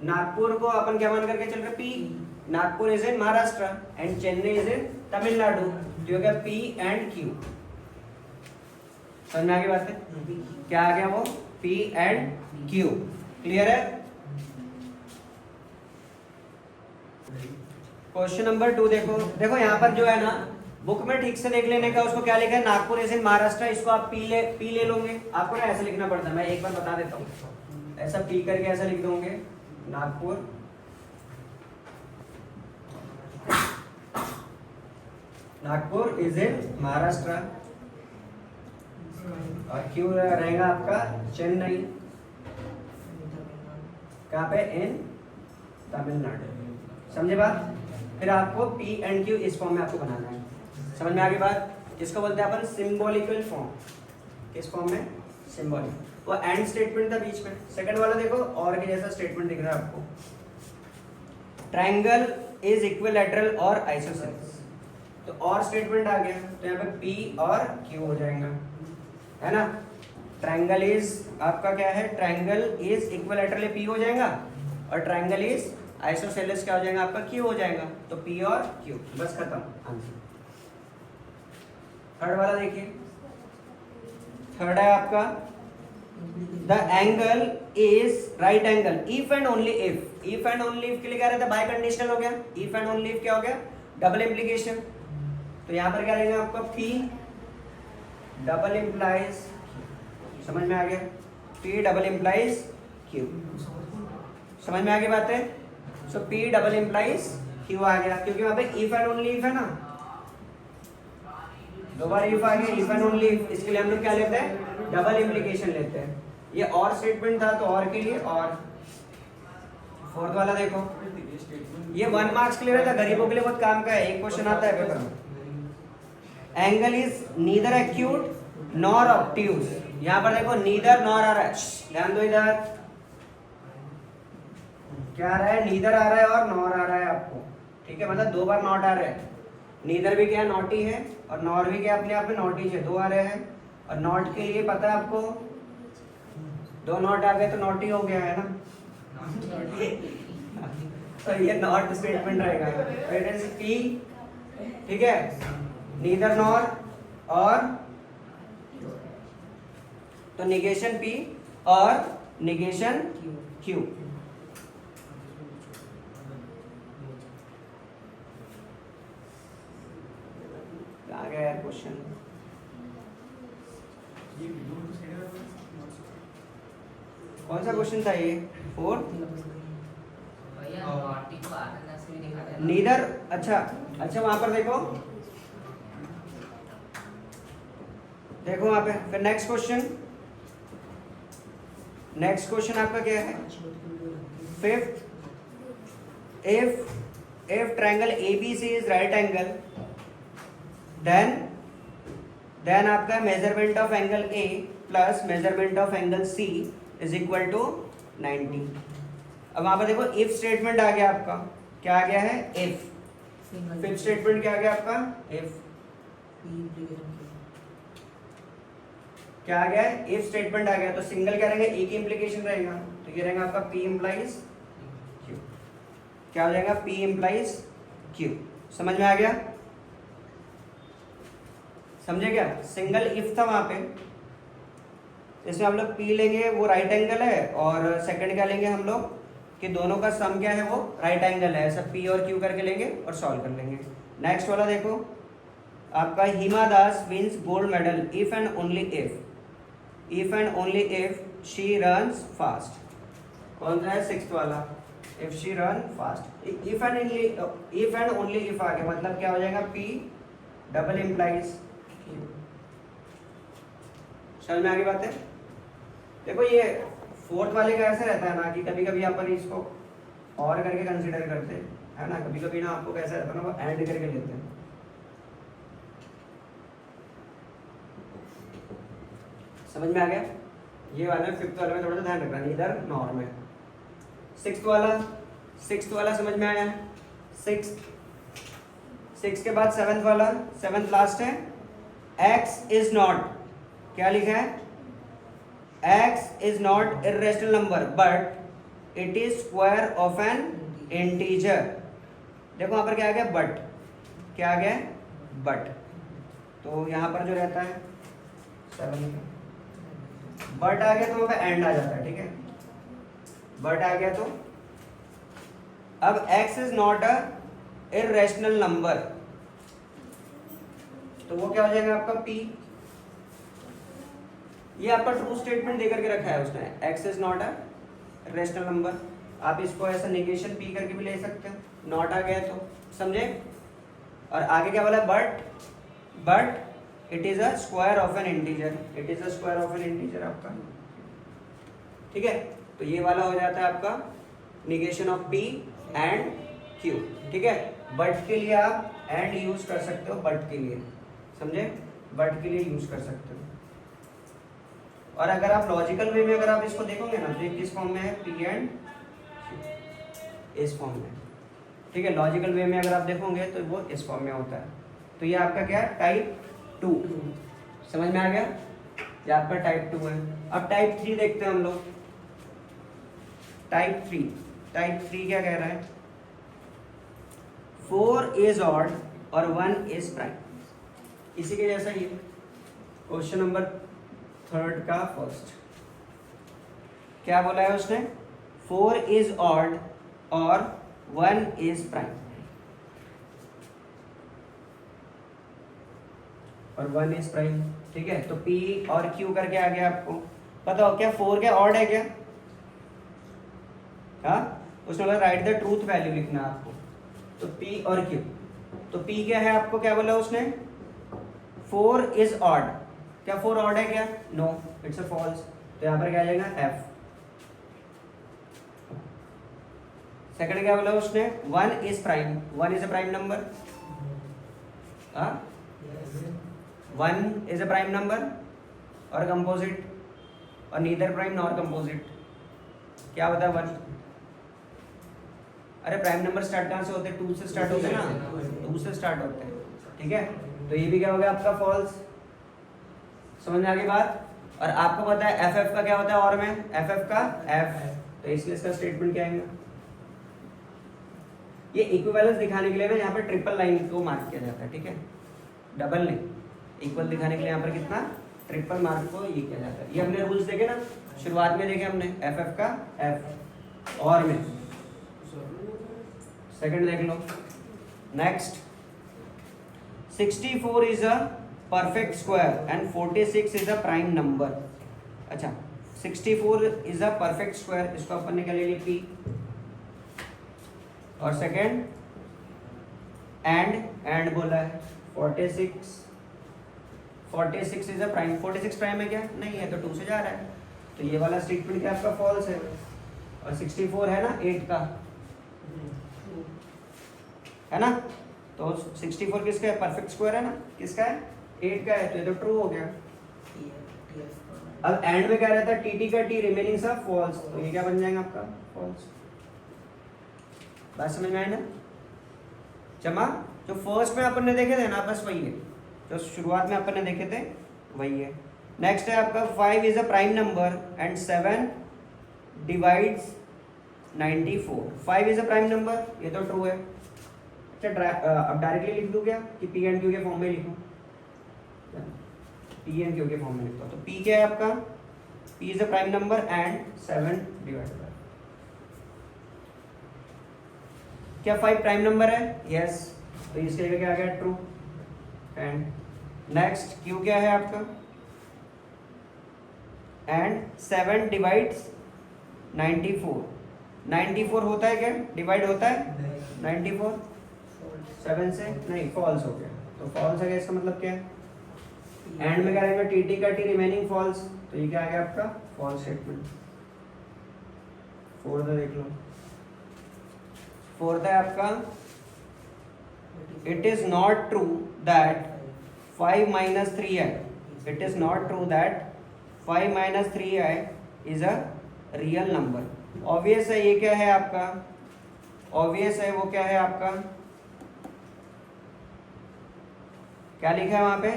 नागपुर को अपन क्या मान करके चल रहे हैं? P. Nagpur is in Maharashtra and Chennai is in Tamil Nadu, जो है पी एंड क्यू। समझ में आ गई बात है? क्या आ गया वो? P and Q. क्लियर है? क्वेश्चन नंबर 2 देखो। देखो यहाँ पर जो है ना, बुक में ठीक से देख लेने का, उसको क्या लिखा है? Nagpur is in Maharashtra. इसको आप पी ले लोगे। आपको ना ऐसे लिखना पड़ता है, मैं एक बार बता देता हूँ। ऐसा पी करके ऐसा लिख दोगे, नागपुर नागपुर इज इन महाराष्ट्र, और क्यू रहेगा आपका चेन्नई, कहाँ पे? इन तमिलनाडु। समझे बात? फिर आपको पी एंड क्यू इस फॉर्म में आपको बनाना है। समझ में आ गई बात? इसको बोलते हैं अपन सिंबॉलिकल फॉर्म। किस फॉर्म में? सिंबॉलिक। वो एंड स्टेटमेंट था बीच में। सेकंड वाला देखो, और के जैसा स्टेटमेंट दिख रहा है आपको। ट्रायंगल इज इक्विलैटरल और आइसोसेलेस। तो और स्टेटमेंट आ गया, तो यहाँ पे पी और क्यू हो जाएगा, है ना? ट्रायंगल इज आपका क्या है? ट्रायंगल इज इक्विलैटरल पी हो जाएगा, और ट्रायंगल इज आइसोसेलेस क्या हो जाएगा? आपका क्यू हो जाएगा। तो पी और क्यू, बस खत्म आंसर। थर्ड वाला देखिए। थर्ड है आपका, the angle is right angle if and only if. If and only if के लिए क्या रहता है? बाय कंडीशनल हो गया। इफ एंड ओनली इफ क्या हो गया? Double implication. तो यहाँ पर क्या लेंगे आपका? P double implies. समझ में आ गया? P double implies Q. समझ में आ गई बात है? सो पी डबल इम्प्लाइज क्यू आ गया, क्योंकि वहां पे इफ एंड ओनली इफ है ना, दो बार इफ आ गया, इफ एंड ओनली इफ। इसके लिए हम लोग क्या लेते हैं? डबल इम्प्लीकेशन लेते हैं। ये और स्टेटमेंट था, तो और के लिए और। फोर्थ वाला देखो, ये 1 मार्क्स के लिए रहता है, गरीबों के लिए बहुत काम का है। एक क्वेश्चन आता है पेपर में। Angle is neither acute nor obtuse. यहाँ पर देखो नीदर नॉर आ रहा है, ध्यान दो इधर। क्या आ रहा है? नीदर आ रहा है और नॉर आ रहा है आपको। ठीक है, मतलब 2 बार नॉट आ रहे हैं। नीदर भी क्या है? नॉट ही है, और नॉर भी क्या अपने आप में नॉट ही है। 2 आ रहे हैं, और नॉट के लिए पता है आपको, 2 नॉट आ गए तो नॉट ही हो गया, है ना? तो ये नॉट स्टेटमेंट रहेगा। इट इज पी, ठीक है, नीदर नॉर, और तो निगेशन पी और निगेशन क्यू। आ गया यार क्वेश्चन। कौन सा क्वेश्चन था ये? 4 नीदर। अच्छा अच्छा, वहां पर देखो, देखो वहां पे। फिर नेक्स्ट क्वेश्चन। नेक्स्ट क्वेश्चन आपका क्या है? 5th, if triangle ABC is right angle, then आपका measurement of angle A plus measurement of angle C is equal to 90। अब वहां पर देखो इफ स्टेटमेंट आ गया आपका। क्या आ गया है? इफ। फिफ्थ स्टेटमेंट क्या आ गया आपका? इफ। क्या आ गया है? इफ स्टेटमेंट आ गया, तो सिंगल क्या रहेगा? एक ही इंप्लीकेशन रहेगा, तो ये रहेगा आपका P इम्प्लाइज Q। क्या हो जाएगा? P implies Q। समझ में आ गया? समझे क्या? सिंगल इफ था वहां पे, तो इसमें हम लोग P लेंगे, वो राइट एंगल है, और सेकंड क्या लेंगे हम लोग कि दोनों का सम क्या है, वो राइट एंगल है। ऐसा P और Q करके लेंगे और सॉल्व कर लेंगे। नेक्स्ट वाला देखो आपका, Hima Das wins gold medal if and only if she runs fast. कौन सा है? 6th वाला, if she run fast. If and only if आ गया मतलब क्या हो जाएगा? P double implies Q। समझ में आ गई बात है? देखो ये 4th वाले का ऐसा रहता है ना कि कभी कभी अपन इसको और करके कंसीडर करते हैं ना, कभी कभी ना आपको कैसा रहता है ना, वो ऐड करके लेते हैं। समझ में आ गया? ये वाला 5th वाले में थोड़ा सा ध्यान रखना, इधर नॉर्म है। 6th वाला समझ में आया? 6 के बाद 7th वाला, 7th लास्ट है। x इज नॉट, क्या लिखा है? x is not irrational number but it is square of N integer. देखो यहाँ पर क्या आ गया? बट। क्या आ गया? बट। तो यहाँ पर जो रहता है 7 बट आ गया तो वहाँ पे एंड आ जाता है, ठीक है? बट आ गया तो अब x is not a irrational number, तो वो क्या हो जाएगा आपका? P। ये आपका ट्रू स्टेटमेंट देकर के रखा है उसने, x is not a irrational number. आप इसको ऐसा नेगेशन P करके भी ले सकते हो, नॉट आ गया तो, समझे? और आगे क्या बोला? But it is a square of N integer, it is a square of N integer आपका, ठीक है? तो ये वाला हो जाता है आपका negation of P and Q, ठीक है? बट के लिए आप एंड यूज कर सकते हो, बट के लिए, समझे? बट के लिए यूज कर सकते हो। और अगर आप लॉजिकल वे में अगर आप इसको देखोगे ना तो ये किस फॉर्म में है? P एंड Q, इस फॉर्म में, ठीक है? लॉजिकल वे में अगर आप देखोगे तो वो इस फॉर्म में होता है। तो ये आपका क्या है? टाइप 2। समझ में आ गया? ये आपका टाइप 2 है। अब टाइप 3 देखते हैं हम लोग। टाइप 3 क्या कह रहा है? 4 इज ऑड और 1 इज प्राइम। इसी के जैसा ही क्वेश्चन नंबर 3 का फर्स्ट क्या बोला है उसने? 4 इज ऑड और 1 इज प्राइम, और 1 इज प्राइम, ठीक है? तो P और Q करके आ गया। आपको पता हो क्या 4 क्या ऑड है क्या? हाँ, उसने बोला राइट द ट्रूथ वैल्यू लिखना है आपको। तो P और Q, तो P क्या है आपको? क्या बोला उसने? 4 इज ऑड। क्या 4 ऑड है क्या? No, it's a false. तो यहाँ पर क्या आ जाएगा? F। सेकंड क्या बोला उसने? 1 is prime. 1 is a prime number. हाँ, 1 इज अ प्राइम नंबर और कंपोजिट, और नीदर प्राइम नॉर कंपोजिट। क्या होता है 1? अरे प्राइम नंबर स्टार्ट कहाँ से होते हैं? 2 से स्टार्ट होते हैं ना, 2 से स्टार्ट होते हैं, ठीक है? तो ये भी क्या हो गया आपका? फॉल्स। समझ में आ गई बात? और आपको पता है FF का क्या होता है? और में FF का F, तो इसलिए इसका स्टेटमेंट क्या आएगा? ये इक्विवेलेंस दिखाने के लिए ना यहाँ पर ट्रिपल लाइन को मार्क किया जाता है, ठीक है? डबल नहीं, इक्वल दिखाने के लिए यहाँ पर कितना? ट्रिपल मार्क को ये किया जाता है। ये हमने रूल्स देखे ना, शुरुआत में देखे हमने, FF का F और में। सेकंड देख लो। Next, 64 is a perfect square and 46 is a prime number. अच्छा, 64 इज अ परफेक्ट स्क्वायर, इसको अपन ने क्या ले लिया? P। और सेकंड एंड बोला है 46 इज अ प्राइम। 46 प्राइम है क्या? नहीं है, तो 2 से जा रहा है, तो ये वाला स्टेटमेंट क्या आपका? फॉल्स है। और 64 है ना 8 का, है ना? तो 64 किसका है? परफेक्ट स्क्वायर है ना, किसका है? 8 का है, तो ये तो ट्रू हो गया। अब एंड में क्या रहता है? TT का T रिमेनिंग सब फॉल्स, तो ये क्या बन जाएगा आपका? फॉल्स। बात समझ में आई ना? जमा जो फर्स्ट में अपन ने देखे थे ना, बस वही है जो शुरुआत में अपन ने देखे थे, वही है। नेक्स्ट है आपका 5 is a prime number and 7 divides 94। 5 is a prime number, ये तो ट्रू है। अच्छा, अब डायरेक्टली लिख दूं क्या कि P एंड Q के फॉर्म में लिखूं? P एंड Q के फॉर्म में लिखता हूं। तो P क्या है आपका? P is a prime number and 7 divided by, क्या 5 प्राइम नंबर है? यस, तो इसके लिए क्या आ गया? ट्रू। एंड नेक्स्ट Q क्या है आपका? एंड 7 डिवाइड्स 94, 94 होता है क्या? डिवाइड होता है 94 7 से? नहीं, फॉल्स हो गया, तो फॉल्स है, इसका मतलब क्या है? एंड में क्या रहेगा? टी का टी रिमेनिंग फॉल्स, तो ये क्या आ गया आपका? False statement. फोर्थ देख लो, फोर्थ है आपका it is not true that 5 minus 3i, it is not true that 5 minus 3i is a real number। Obvious है, ये क्या है आपका? ऑब्वियस है, वो क्या है आपका? क्या लिखा है वहां पे?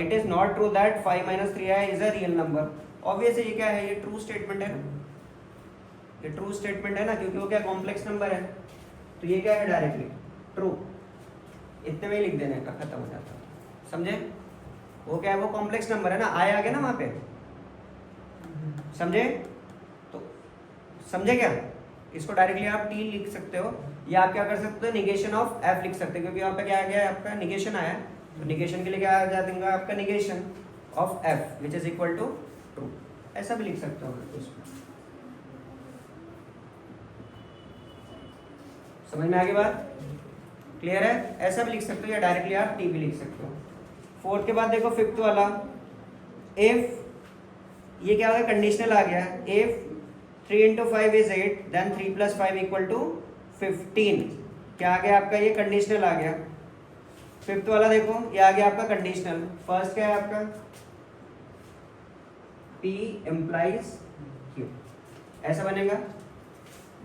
It is not true that 5 minus 3i is a real number। Obvious है, ये क्या है? ये ट्रू स्टेटमेंट है ना, ये ट्रू स्टेटमेंट है ना, क्योंकि वो क्या कॉम्प्लेक्स नंबर है, तो ये क्या है? Directly true. इतने में ही लिख देने का, खत्म हो जाता है, समझे? वो क्या है? वो कॉम्प्लेक्स नंबर है ना, आया गया ना वहां पे, समझे? तो समझे क्या? इसको डायरेक्टली आप टी लिख सकते हो, या आप क्या कर सकते हो? निगेशन ऑफ एफ लिख सकते हो, क्योंकि वहां पे क्या आ गया है आपका? निगेशन आया, तो निगेशन के लिए क्या आ जाएगा आपका? Negation of F which is equal to true. ऐसा भी लिख सकते हो उसमें, समझ में आ गई बात? क्लियर है? ऐसा भी लिख सकते हो, या डायरेक्टली आप टी भी लिख सकते हो। फोर्थ के बाद देखो फिफ्थ वाला, इफ, ये क्या हो गया? कंडीशनल आ गया। If 3 into 5 is 8, then 3 plus 5 equal to 15, क्या आ गया आपका? ये कंडीशनल आ गया। फिफ्थ वाला देखो, ये आ गया आपका कंडीशनल। फर्स्ट क्या है आपका? P implies Q, ऐसा बनेगा।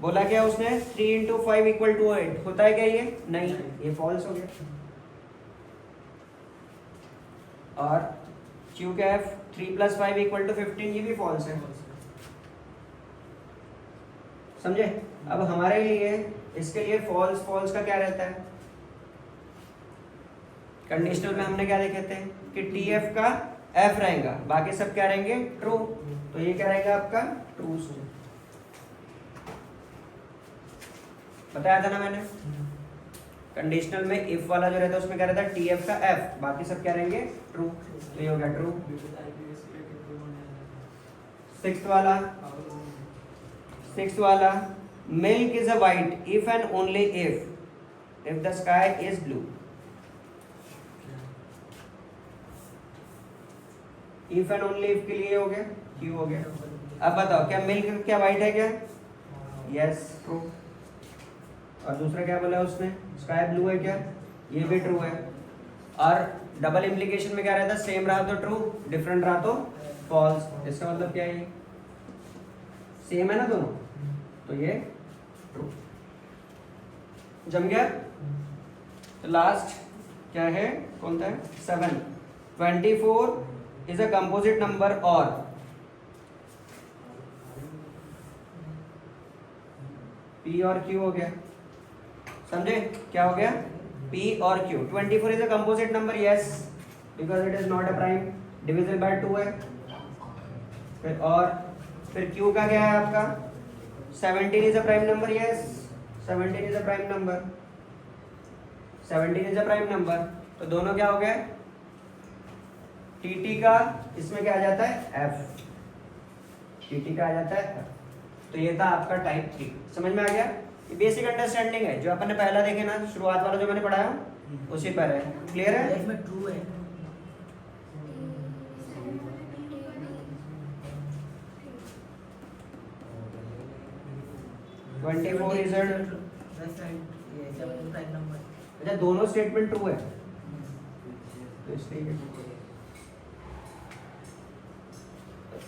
बोला क्या उसने? 3 into 5 equal to 8, होता है क्या ये? नहीं, ये फॉल्स हो गया। और Q क्या है? 3 plus 5 equal to 15, ये भी फॉल्स है, समझे? अब हमारे लिए इसके लिए फॉल्स फॉल्स का क्या रहता है? कंडीशनल में हमने क्या देखे थे कि TF का F रहेगा, बाकी सब क्या रहेंगे? ट्रू। तो ये क्या रहेगा आपका? ट्रू। बताया था ना मैंने, कंडीशनल में इफ वाला जो रहता है उसमें क्या रहता है? TF का F, बाकी सब क्या रहेंगे? ट्रू। तो ये हो गया ट्रू। सिक्स्थ वाला, milk is a white if and only if the sky is blue. If and only if के लिए हो गया, क्यों हो गया? अब बताओ, क्या मिल्क क्या वाइट है क्या? Yes, true. और दूसरा क्या बोला उसने? स्काई ब्लू है क्या? ये भी ट्रू है। और डबल इम्प्लीकेशन में क्या रहता है? सेम रहा तो ट्रू, डिफरेंट रहा तो फॉल्स। इसका मतलब क्या है? सेम है ना दोनों, तो ये ट्रू। जम गया? तो लास्ट क्या है? कौन सा है? 7। 24 इज अ कंपोजिट नंबर और P और Q हो गया, समझे? क्या हो गया? P और Q। 24 is a composite number, yes, because it is not a prime, divisible by 2 है। फिर Q का क्या है आपका? 17 is a prime number, yes, 17 is a prime number, 17 is a prime number. तो दोनों क्या हो गए? TT का इसमें क्या आ जाता है? F, TT का आ जाता है F। तो ये था आपका टाइप 3। समझ में आ गया? ये बेसिक अंडरस्टैंडिंग है, जो अपन ने पहला देखे ना, शुरुआत वाला जो मैंने पढ़ाया उसी पर है। क्लियर है? इसमें ट्रू है। 24 इज अ, अच्छा दोनों स्टेटमेंट ट्रू है, तो इसलिए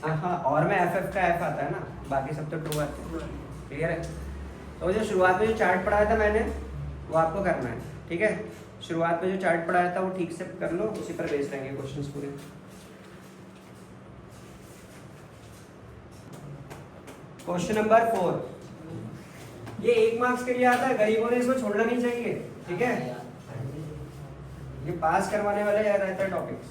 हाँ, और में FF का F आता है ना, बाकी सब तो ट्रू आते हैं। क्लियर है? तो जो शुरुआत में जो चार्ट पढ़ाया था मैंने, वो आपको करना है, ठीक है? शुरुआत में जो चार्ट पढ़ाया था वो ठीक से कर लो, उसी पर बेस रहेंगे क्वेश्चंस पूरे। क्वेश्चन नंबर 4, ये 1 मार्क्स के लिए आता है, गरीबों ने इसको छोड़ना नहीं चाहिए, ठीक है? ये पास करवाने वाले रहता है टॉपिक्स।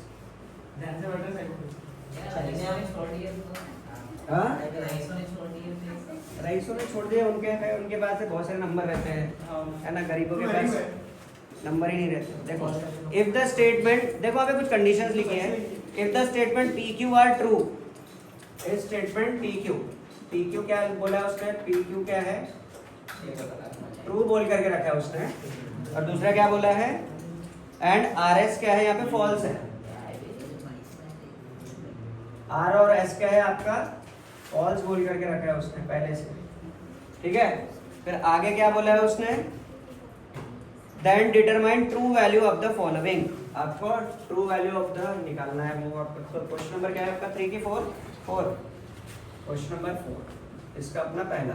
हाँ राइसो ने छोड़ दिए थे। रईसों ने छोड़ दिया, उनके पास से बहुत सारे नंबर रहते हैं, है ना। गरीबों के पास नंबर ही नहीं रहते। देखो इफ द स्टेटमेंट, देखो यहाँ पे कुछ कंडीशंस लिखी हैं। If the statement P Q R true, इस स्टेटमेंट पी क्यू क्या बोला है उसने, पी क्यू क्या है, ट्रू बोल करके रखा है उसने। और दूसरा क्या बोला है, एंड आर एस क्या है यहाँ पे, फॉल्स है। आर और एस क्या है आपका, फॉल्स बोल करके रखा है उसने पहले से, ठीक है। फिर आगे क्या बोला है उसने, then determine true value of the following, आपको ट्रू वैल्यू ऑफ द निकालना है वो आपका। तो क्वेश्चन नंबर क्या है आपका, 3 की 4, क्वेश्चन नंबर 4 इसका अपना पहला।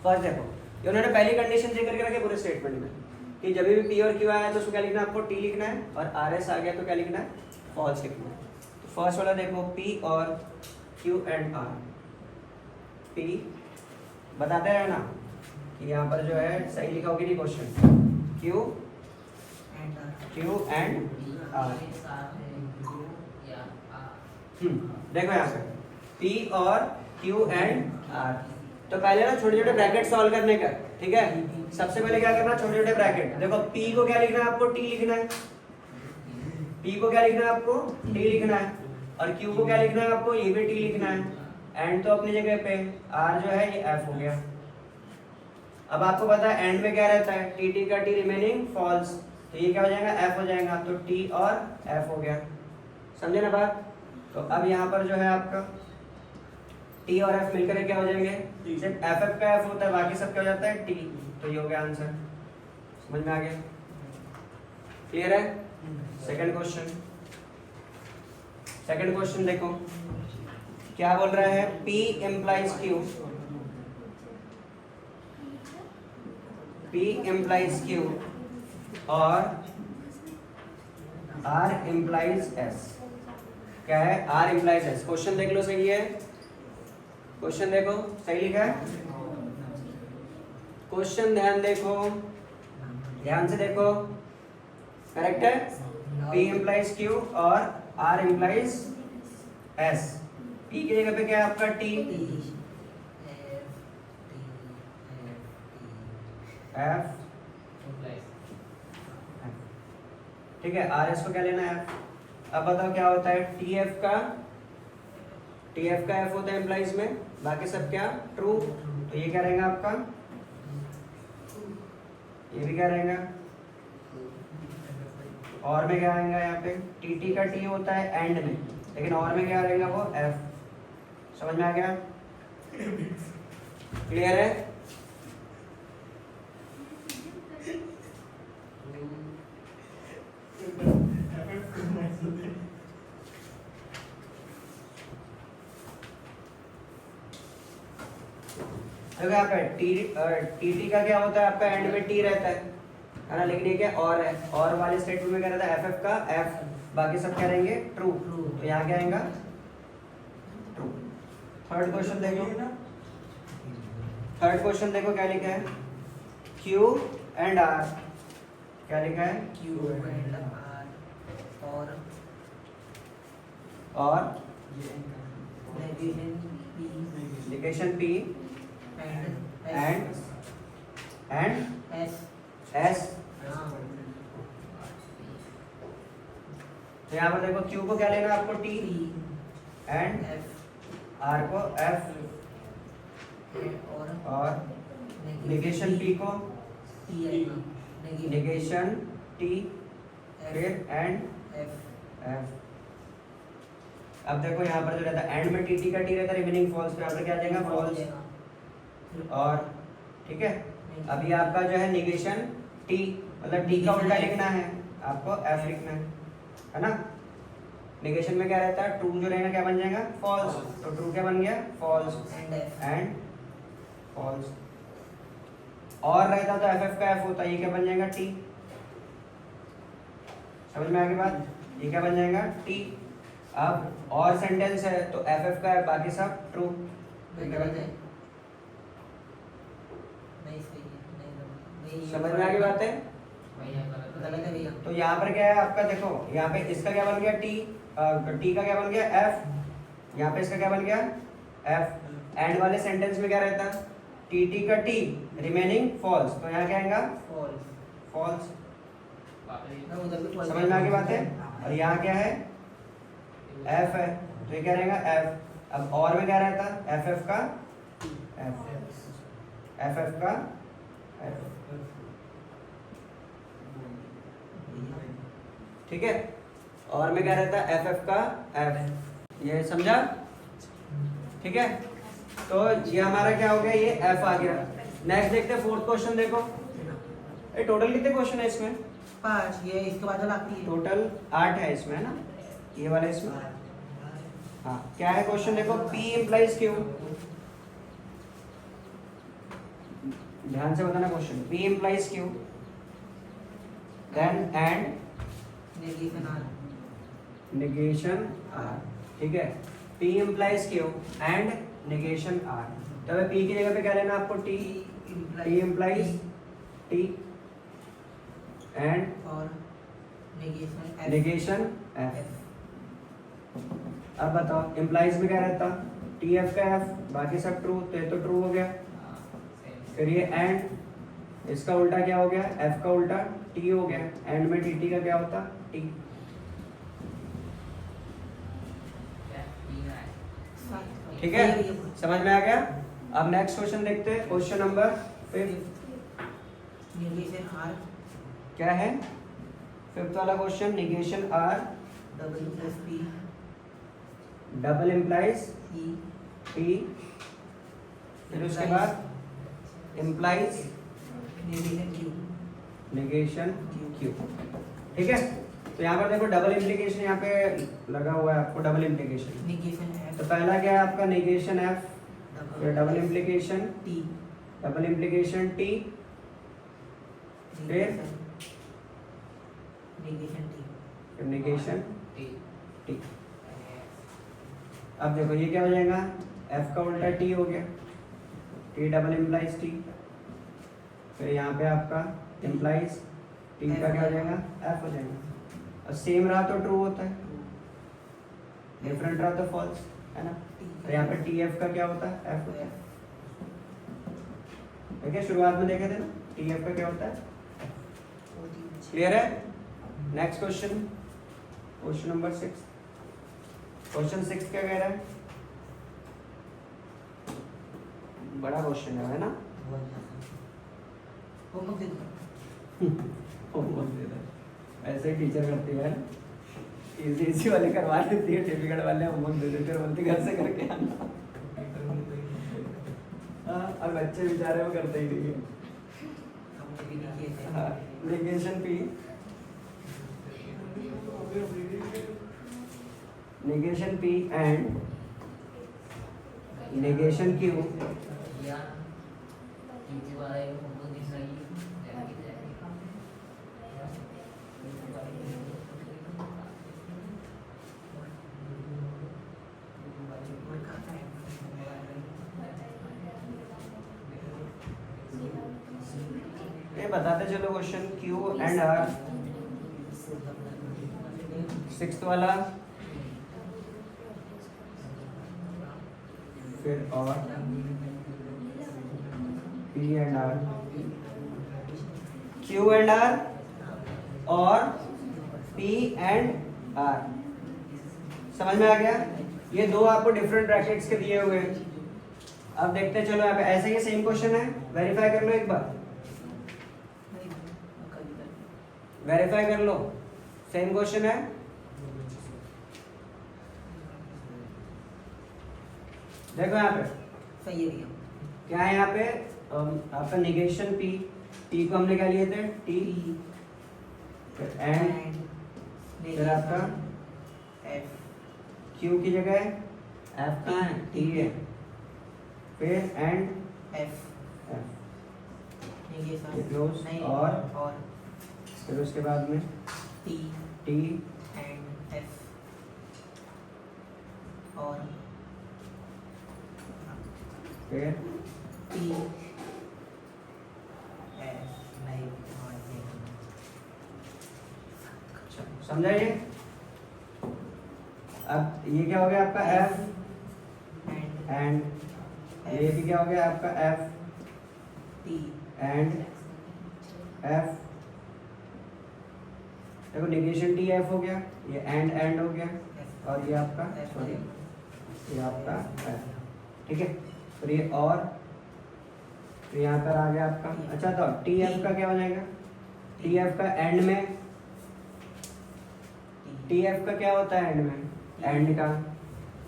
फर्स्ट देखो, ये उन्होंने पहली कंडीशन दे करके रखे पूरे स्टेटमेंट में कि जब भी पी और क्यू आया तो उसको क्या लिखना है, आपको टी लिखना है, और आर एस आ गया तो क्या लिखना है, फॉल्स लिखना है। तो फर्स्ट वाला देखो, पी और क्यू एंड आर। पी बताते रहना कि यहाँ पर जो है सही लिखा होगी नहीं क्वेश्चन, क्यू एंड आर। देखो यहाँ पे पी और क्यू एंड आर। तो पहले ना छोटे छोटे ब्रैकेट सॉल्व करने का, ठीक है। सबसे पहले क्या करना, छोटे छोटे ब्रैकेट। देखो पी को क्या लिखना है आपको, टी लिखना है। पी को क्या लिखना है आपको, टी लिखना है। और क्यू को क्या लिखना है आपको, ये भी टी लिखना है। एंड तो अपनी जगह पे, आर जो है ये एफ हो गया। अब आपको पता है एंड में क्या रहता है, टी टी का टी रिमेनिंग फॉल्स, तो ये क्या हो जाएगा, एफ हो जाएगा। तो टी और एफ हो गया, समझे ना बात। तो अब यहाँ पर जो है आपका टी और एफ मिलकर क्या हो जाएंगे, सिर्फ एफ एफ का एफ होता है, बाकी सब क्या हो जाता है टी। तो ये हो गया आंसर, समझ में आ गया, क्लियर है। सेकंड क्वेश्चन देखो क्या बोल रहा है, P implies Q, P implies Q और R implies S। क्या है, R implies S। क्वेश्चन देख लो, सही है, क्वेश्चन देखो सही लिखा है। क्वेश्चन ध्यान से देखो, करेक्ट है। P implies Q और R implies S। P की जगह पे क्या है आपका T, F, ठीक है। R S को क्या लेना है, अब बताओ क्या होता है, T F का F होता है एम्प्लाइज में, बाकी सब क्या ट्रू। तो ये क्या रहेगा आपका, ये भी क्या रहेगा, और में क्या आएगा यहाँ पे, टी टी का टी होता है एंड में, लेकिन और में क्या रहेगा वो एफ। समझ में आ गया, क्लियर है। देखो यहाँ पे टी टी का क्या होता है आपका, एंड में टी रहता है ना, लेकिन ये क्या और है, और वाले स्टेटमेंट में क्या रहता है, एफ एफ का एफ, बाकी सब क्या रहेंगे ट्रू। तो यहाँ क्या आएगा, ट्रू। थर्ड क्वेश्चन देखो क्या लिखा है, क्यू एंड आर। क्या लिखा है, क्यू एंड आर और नेगेशन पी एंड एस। तो यहाँ पर देखो क्यू को क्या लेना आपको, टी, एंड आर को एफ, और नेगेशन पी को नेगेशन टी, फिर एंड एफ। अब देखो यहाँ पर जो रहता है एंड में टी टी का टी रहता है, रिमेनिंग फॉल्स, तो यहाँ पर क्या आ जाएगा फॉल्स। और ठीक है, अभी आपका जो है नेगेशन टी, मतलब टी का उल्टा लिखना है आपको, एफ लिखना है ना। नेगेशन में क्या रहता है, ट्रू जो रहेगा क्या बन जाएगा, फॉल्स। तो ट्रू क्या बन गया, फॉल्स एंड फॉल्स। और रहता तो एफ एफ का एफ होता, ये क्या बन जाएगा, टी। समझ में आ गई बात, ये क्या बन जाएगा, टी। अब और सेंटेंस है तो एफ एफ का एफ, बाकी सब ट्रू। समझ में आ गई बात है। तो यहाँ पर क्या है आपका, देखो यहाँ पे इसका क्या बन गया टी, टी का क्या बन गया एफ, यहाँ पे इसका क्या बन गया एफ। एंड वाले सेंटेंस में क्या रहता टी टी का टी रिमेनिंग फॉल्स, तो यहाँ क्या आएगा फॉल्स। फॉल्स। ना उधर भी समझ में आ गई बात है। और यहाँ क्या है एफ है, तो ये क्या रहेगा एफ। अब और में क्या रहता एफ एफ का एफ, एफ एफ का एफ, ठीक है। और में क्या रहता है एफ एफ का एफ, ये समझा, ठीक है। तो ये हमारा क्या हो गया, ये एफ आ गया। नेक्स्ट देखते हैं फोर्थ क्वेश्चन। देखो ये टोटल कितने क्वेश्चन है इसमें, 5, ये इसके बाद वाला आती है। टोटल 8 है इसमें, है ना, ये वाला इसमें। हाँ क्या है क्वेश्चन, देखो P इम्प्लाइज Q, ध्यान से बताना question. P implies Q, then and negation R, negation R, ठीक है। P implies Q and negation R, तो अब P की जगह पे क्या लेना आपको T, T implies T and और नेगेशन negation F। अब बताओ इम्प्लाइज में क्या रहता टी एफ का एफ, बाकी सब ट्रू, तो ये तो ट्रू हो गया। फिर ये एंड, इसका उल्टा क्या हो गया एफ का उल्टा टी हो गया। एंड में टी टी का क्या होता टी, ठीक है, समझ में आ गया। अब नेक्स्ट क्वेश्चन देखते हैं, क्वेश्चन नंबर 5। नेगेशन आर, क्या है 5th वाला question, negation R, double plus P, double implies E, T, फिर उसके बाद implies negation Q, negation Q, ठीक है। तो यहाँ पर देखो डबल इम्प्लीकेशन यहाँ पे लगा हुआ है आपको, डबल इम्प्लीकेशन। नेगेशन तो एफ, पहला क्या है आपका नेगेशन एफ, फिर double implication, T, double implication T, फिर नेगेशन टी, फिर नेगेशन टी। अब देखो ये क्या हो जाएगा, एफ का उल्टा टी हो गया, टी डबल इम्प्लाइज टी, फिर यहाँ पे आपका इम्प्लाइज टी का क्या हो जाएगा एफ हो जाएगा। और सेम रहा तो ट्रू होता है, डिफरेंट रहा तो फॉल्स, है ना। तो यहाँ पे टी एफ का क्या होता है एफ होता है, देखिए शुरुआत में देखे थे ना, टी एफ का क्या होता है, क्लियर है। Next question, question number 6। Question 6 क्या कह रहा है, बड़ा क्वेश्चन है ना, होमवर्क दे दो। होमवर्क दे दो, ऐसे ही टीचर करती है, इजी वाले करवा देती है, डिफिकल्ट वाले होमवर्क दे देते हैं, बोलती घर से करके आना। हाँ, और बच्चे बेचारे वो करते ही नहीं है। हमने भी नहीं किए थे। हाँ, negation P, negation P and negation Q, ये बताते चलो question Q and R, 6th वाला, फिर और P and R, Q and R और P and R, समझ में आ गया। ये दो आपको डिफरेंट ब्रैकेट्स के दिए हुए हैं। अब देखते चलो यहाँ पे ऐसे ही सेम क्वेश्चन है, वेरीफाई कर लो एक बार, वेरीफाई कर लो, सेम क्वेश्चन है। देखो यहाँ पे सही है भैया। क्या है यहाँ पे, आपका निगेशन P, T को हमने क्या लिए थे T, फिर एंड, फिर आपका एफ, Q की जगह F कहाँ है T है, फिर एंड एफ, F, नेगेशन ये close नहीं, और फिर उसके बाद में टी T, एंड एफ और फिर टी एफ नहीं और ये समझा ये। अब ये क्या हो गया आपका एफ एंड एंड ये भी क्या हो गया आपका एफ टी एंड एफ। देखो नेगेशन टी एफ हो गया, ये एंड हो गया और ये आपका सॉरी ये आपका एफ। ठीक है, फिर ये और फिर यहाँ पर आ गया आपका। अच्छा तो टी एफ का क्या हो जाएगा? टी एफ का एंड में, टी एफ का क्या होता है एंड में? एंड का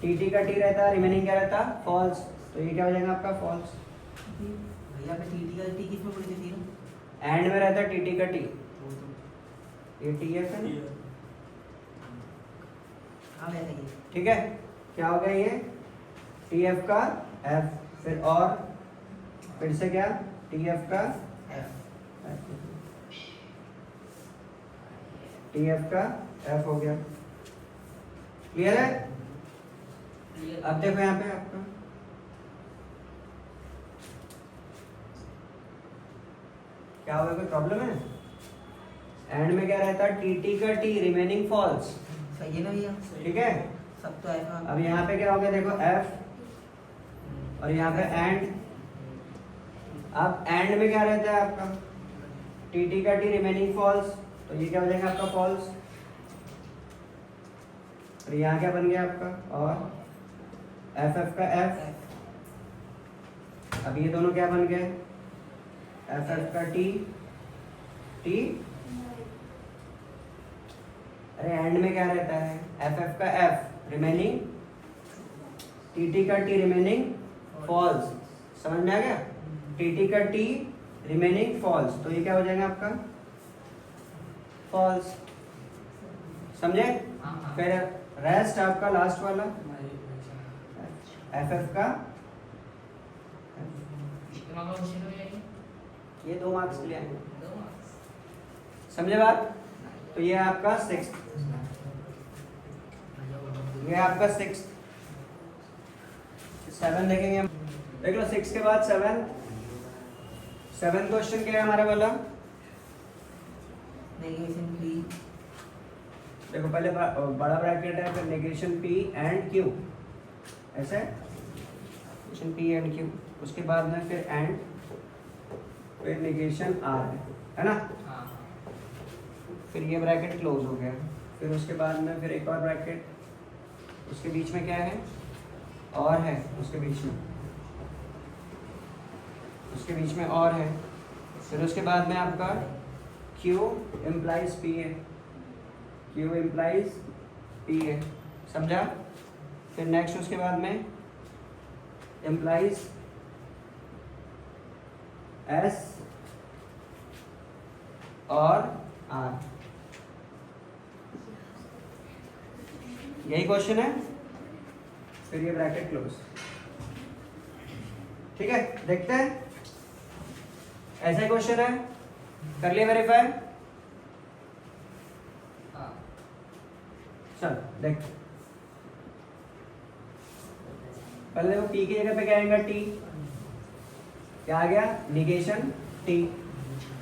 टी टी का टी रहता है, रिमेनिंग क्या रहता है? फॉल्स। तो ये क्या हो जाएगा आपका? फॉल्स। भैया पे टी का टी किसमें पड़ी थी? एंड में रहता है टी टी का टी, ये टी एफ है ना? हाँ वैसे ही ठीक है, क्या हो गया ये? टी एफ का एफ, फिर और फिर से क्या? टी एफ का एफ टी एफ का एफ हो गया। क्लियर है? अब देखो यहाँ पे आपका क्या होगा, कोई प्रॉब्लम है? एंड में क्या रहता है? टी टी का टी, रिमेनिंग फॉल्स। सही है ना भैया? ठीक है, सब तो एफ अब यहाँ पे क्या हो गया? देखो एफ और यहाँ पे एंड। अब एंड में क्या रहता है आपका? टी टी का टी, रिमेनिंग फॉल्स। तो ये क्या हो जाएगा आपका? फॉल्स। और यहाँ क्या बन गया आपका? और एफ एफ का एफ। अब ये दोनों क्या बन गए? एफ एफ का टी टी, अरे एंड में क्या रहता है? एफ एफ का एफ, रिमेनिंग टी टी का टी, रिमेनिंग फॉल्स। समझ में आ गया? टी टी का टी, रिमेनिंग फॉल्स। तो ये क्या हो जाएगा आपका? फॉल्स। समझे? फिर रेस्ट आपका लास्ट वाला एफ एफ का, ये 2 मार्क्स के लिए आएंगे। समझे बात? तो ये आपका 6, ये आपका 6 7 देखेंगे हम। देख लो 6 के बाद 7 क्वेश्चन क्या है हमारा वाला? Negation P. देखो पहले बड़ा ब्रैकेट है, फिर नेगेशन पी एंड क्यू, ऐसे नेगेशन पी एंड क्यू, उसके बाद में फिर एंड, फिर नेगेशन आर है ना? फिर ये ब्रैकेट क्लोज हो गया, फिर उसके बाद में फिर एक और ब्रैकेट, उसके बीच में क्या है? और है, उसके बीच में, उसके बीच में और है। फिर उसके बाद में आपका Q इम्प्लाइज P है, Q इम्प्लाइज P है। समझा? फिर नेक्स्ट उसके बाद में इम्प्लाइज S और R। यही क्वेश्चन है, फिर ये ब्रैकेट क्लोज। ठीक है, देखते हैं। ऐसा क्वेश्चन है, कर लिया वेरीफाई? चल देख, पहले वो P की जगह पे क्या आएगा? T। क्या आ गया? Negation T।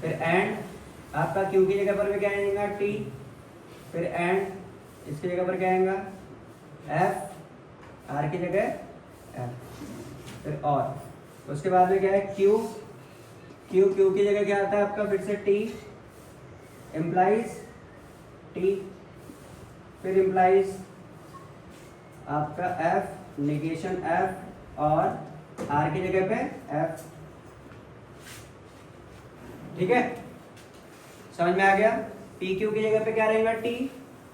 फिर एंड आपका Q की जगह पर भी क्या आएगा? T। फिर एंड इसकी जगह पर क्या आएगा? F। R की जगह F। फिर और उसके बाद में क्या है? Q की जगह क्या आता है आपका? फिर से T इम्प्लाइज T, फिर इम्प्लाइज आपका F, नेगेशन F और R की जगह पे F। ठीक है, समझ में आ गया? PQ की जगह पे क्या रहेगा? T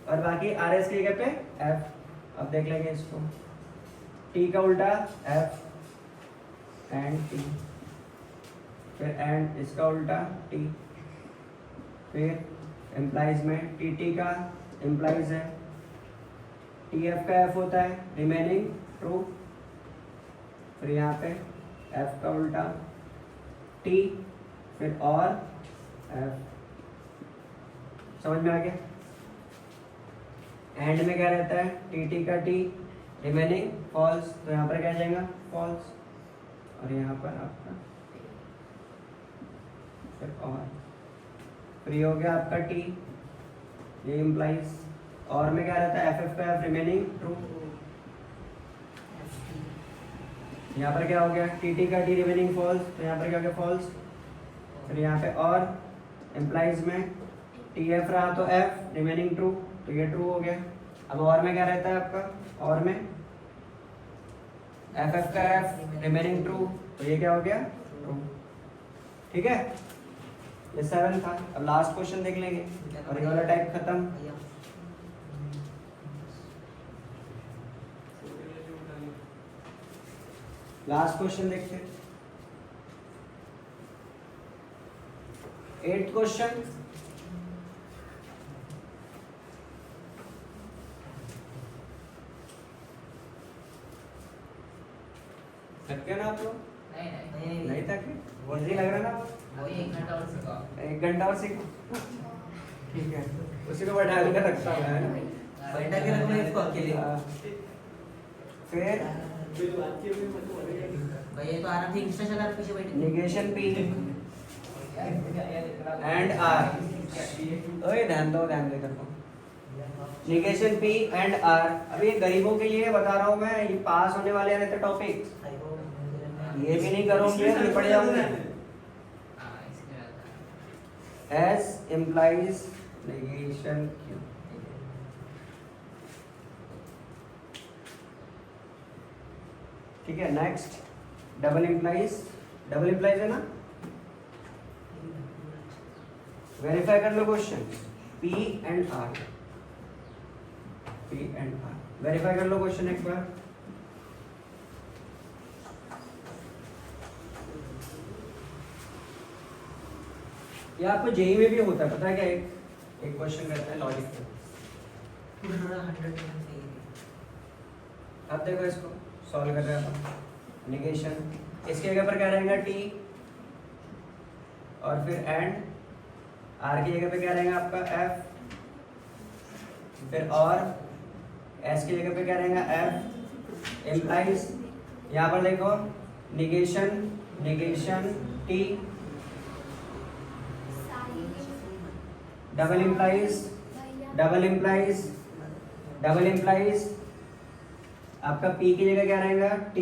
और बाकी RS की जगह पे F। अब देख लेंगे इसको, T का उल्टा F एंड T, फिर एंड इसका उल्टा T, फिर इम्प्लाइज में TT का इम्प्लाइज है, TF का F होता है, रिमेनिंग ट्रू। फिर यहाँ पे F का उल्टा T, फिर और F। समझ में आ गया? एंड में क्या रहता है? TT का T, रिमेनिंग फॉल्स। तो यहाँ पर क्या आ जाएगा? फॉल्स। और यहाँ पर आपका फिर और, फिर ये हो गया आपका T, ये इम्प्लाइज और में क्या रहता है एफ का एफ रिमेनिंग ट्रू। यहाँ पर क्या हो गया टी का टी रिमेनिंग फॉल्स, तो यहाँ पर क्या हो गया फॉल्स। फिर यहाँ पे और एम्प्लाइज में टी एफ रहा तो एफ रिमेनिंग ट्रू, तो ये ट्रू हो गया। अब और में क्या रहता है आपका, और में एफ का एफ रिमेनिंग ट्रू, तो ये क्या हो गया ट्रू। ठीक है, ये 7 था। अब लास्ट क्वेश्चन देख लेंगे और ये वाला टाइप खत्म। भैया लास्ट क्वेश्चन देखते हैं, 8th क्वेश्चन। थक गए ना आप लोग? नहीं थके? इजी लग रहा ना? वही 1 घंटा और सिखा। 1 घंटा और सीखो। ठीक है, उसी को बैठा कर रखता हूँ है ना? बैठा के रखना इसको अकेले। हाँ। फिर भैया ये तो आराम से इंस्टा चला पीछे बैठे। Negation P and R. ओए ध्यान दो करता हूँ। Negation P and R. अभी ये गरीबों के लिए बता रहा हूँ मैं, ये पास होने वाले रहते टॉपिक्स। ये भी नहीं करोगे तो पड़ जाओगे। S implies negation Q। ठीक है, नेक्स्ट डबल इम्प्लाइज है ना? वेरीफाई कर लो question P and R। Verify कर लो क्वेश्चन एक बार। ये आपको जेई में भी होता है, पता है क्या? एक क्वेश्चन करते हैं लॉजिक पे। अब देखो इसको सॉल्व कर रहे हैं अपन। निगेशन, इसके जगह पर क्या रहेगा टी, और फिर एंड। आर की जगह पे क्या रहेगा आपका एफ, फिर और एस की जगह पे क्या रहेगा एफ। इम्प्लाइज, यहाँ पर देखो निगेशन टी, डबल इम्प्लाइज आपका P की जगह क्या रहेगा T,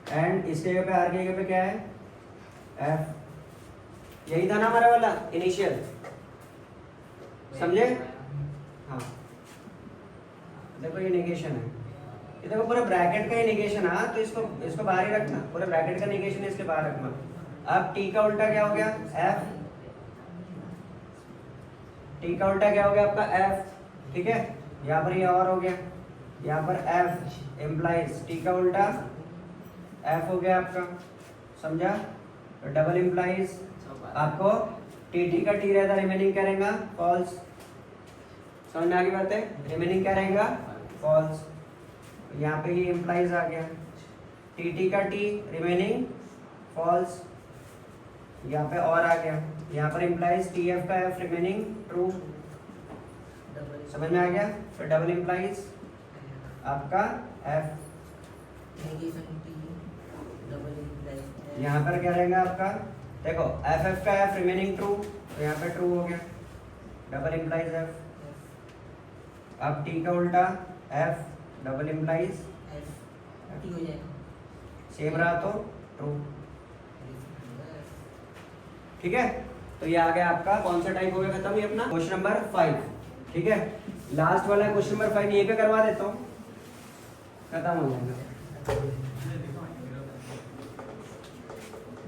एंड इसके जगह पे R की जगह पे क्या है F। यही था ना हमारा वाला इनिशियल, समझे? हाँ देखो ये निगेशन है, ये देखो पूरा ब्रैकेट का ही निगेशन है, तो इसको बाहर ही रखना, पूरा ब्रैकेट का निगेशन है इसके बाहर रखना। अब T का उल्टा क्या हो गया F, T का उल्टा क्या हो गया आपका F। ठीक है, यहाँ पर ये और हो गया, यहाँ पर F इम्प्लाइज T का उल्टा F हो गया आपका, समझा? तो डबल इम्प्लाइज आपको टी का टी रहता, रिमेनिंग क्या रहेगा फॉल्स। समझ में आ गई बात है? रिमेनिंग क्या रहेगा फॉल्स। यहाँ पे ये इम्प्लाइज आ गया, टी का टी रिमेनिंग फॉल्स। यहाँ पे और आ गया, यहाँ पर इम्प्लाइज टी एफ का एफ रिमेनिंग ट्रू। समझ में आ गया? फिर डबल इम्प्लाइज आपका एफ, यहाँ पर क्या रहेगा आपका, देखो एफ का एफ रिमेनिंग ट्रू, तो यहाँ पे ट्रू हो गया, डबल इम्प्लाइज एफ। अब टी का उल्टा एफ डबल इम्प्लाइज सेम रहा तो ट्रू। ठीक है, तो ये आ गया आपका कौन सा टाइप हो गया खत्म, ये अपना क्वेश्चन नंबर 5। ठीक है, लास्ट वाला क्वेश्चन नंबर 5 ये पे करवा देता हूँ, खत्म हो जाएगा।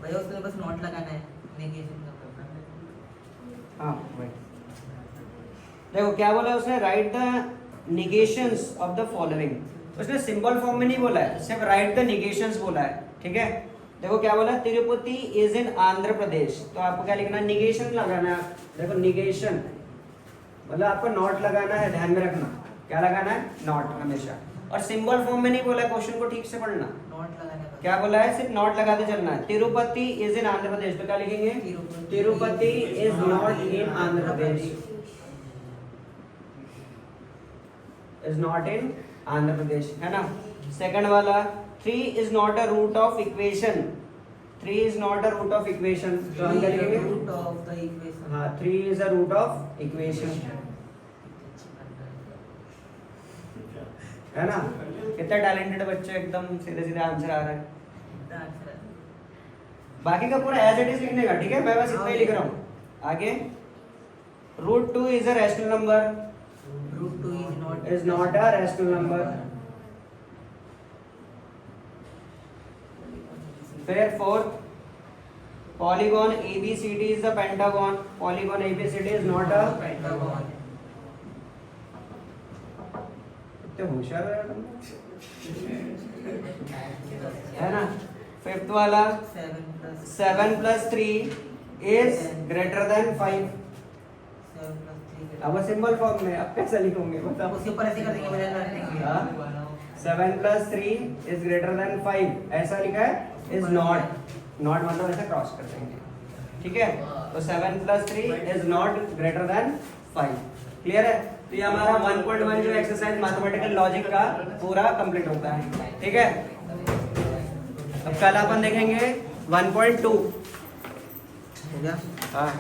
भैया उसमें बस नोट लगाना है नेगेशन का। हाँ वही देखो क्या बोला उसने, write the negations of the following. उसने सिंबल फॉर्म में नहीं बोला है, सिर्फ राइट द निगेशंस बोला है। ठीक है, देखो क्या बोला, तिरुपति इज इन आंध्र प्रदेश, तो आपको क्या लिखना है, निगेशन लगाना है। देखो निगेशन मतलब आपको नॉट लगाना है, ध्यान में रखना क्या लगाना है, नॉट हमेशा। और सिंबल फॉर्म में नहीं बोला, क्वेश्चन को ठीक से पढ़ना। नोट लगाने का क्या बोला है, सिर्फ नॉट लगाते चलना है। तिरुपति इज इन आंध्र प्रदेश, तो क्या लिखेंगे, Tirupati is not in Andhra Pradesh, is not in Andhra Pradesh, है ना। सेकंड वाला 3 is not a root of equation, 3 is not a root of equation, तो हम क्या लिखेंगे, रूट ऑफ द इक्वेशन। हाँ 3 is a root of equation. है ना? कितने टैलेंटेड बच्चे, एकदम सीधे सीधे आंसर आ रहा है। इतना आंसर है। बाकी का पूरा एज इट इज लिखने का, ठीक है? मैं बस इतना ही लिख रहा हूँ। आगे √2 is a rational number, √2 is not a rational number. फिर fourth, polygon ABCD is a pentagon. Polygon ABCD is not a pentagon. इतने होशियार हो यार तुम, है ना? फिफ्थ वाला 7 plus 3 is greater than 5. 7 + 3 अब सिंबल फॉर्म में अब कैसे लिखोगे बताओ? उसके ऊपर ऐसे कर देंगे, बजाय करने हाँ? 7 plus 3 is greater than 5 ऐसा लिखा है, is not मतलब ऐसा क्रॉस कर देंगे, ठीक है? तो 7 plus 3 is not greater than 5. Clear है? तो ये हमारा 1.1 जो एक्सरसाइज मैथमेटिकल लॉजिक का पूरा कंप्लीट होता है, ठीक है? अब कल अपन देखेंगे 1.2। हो गया। हाँ,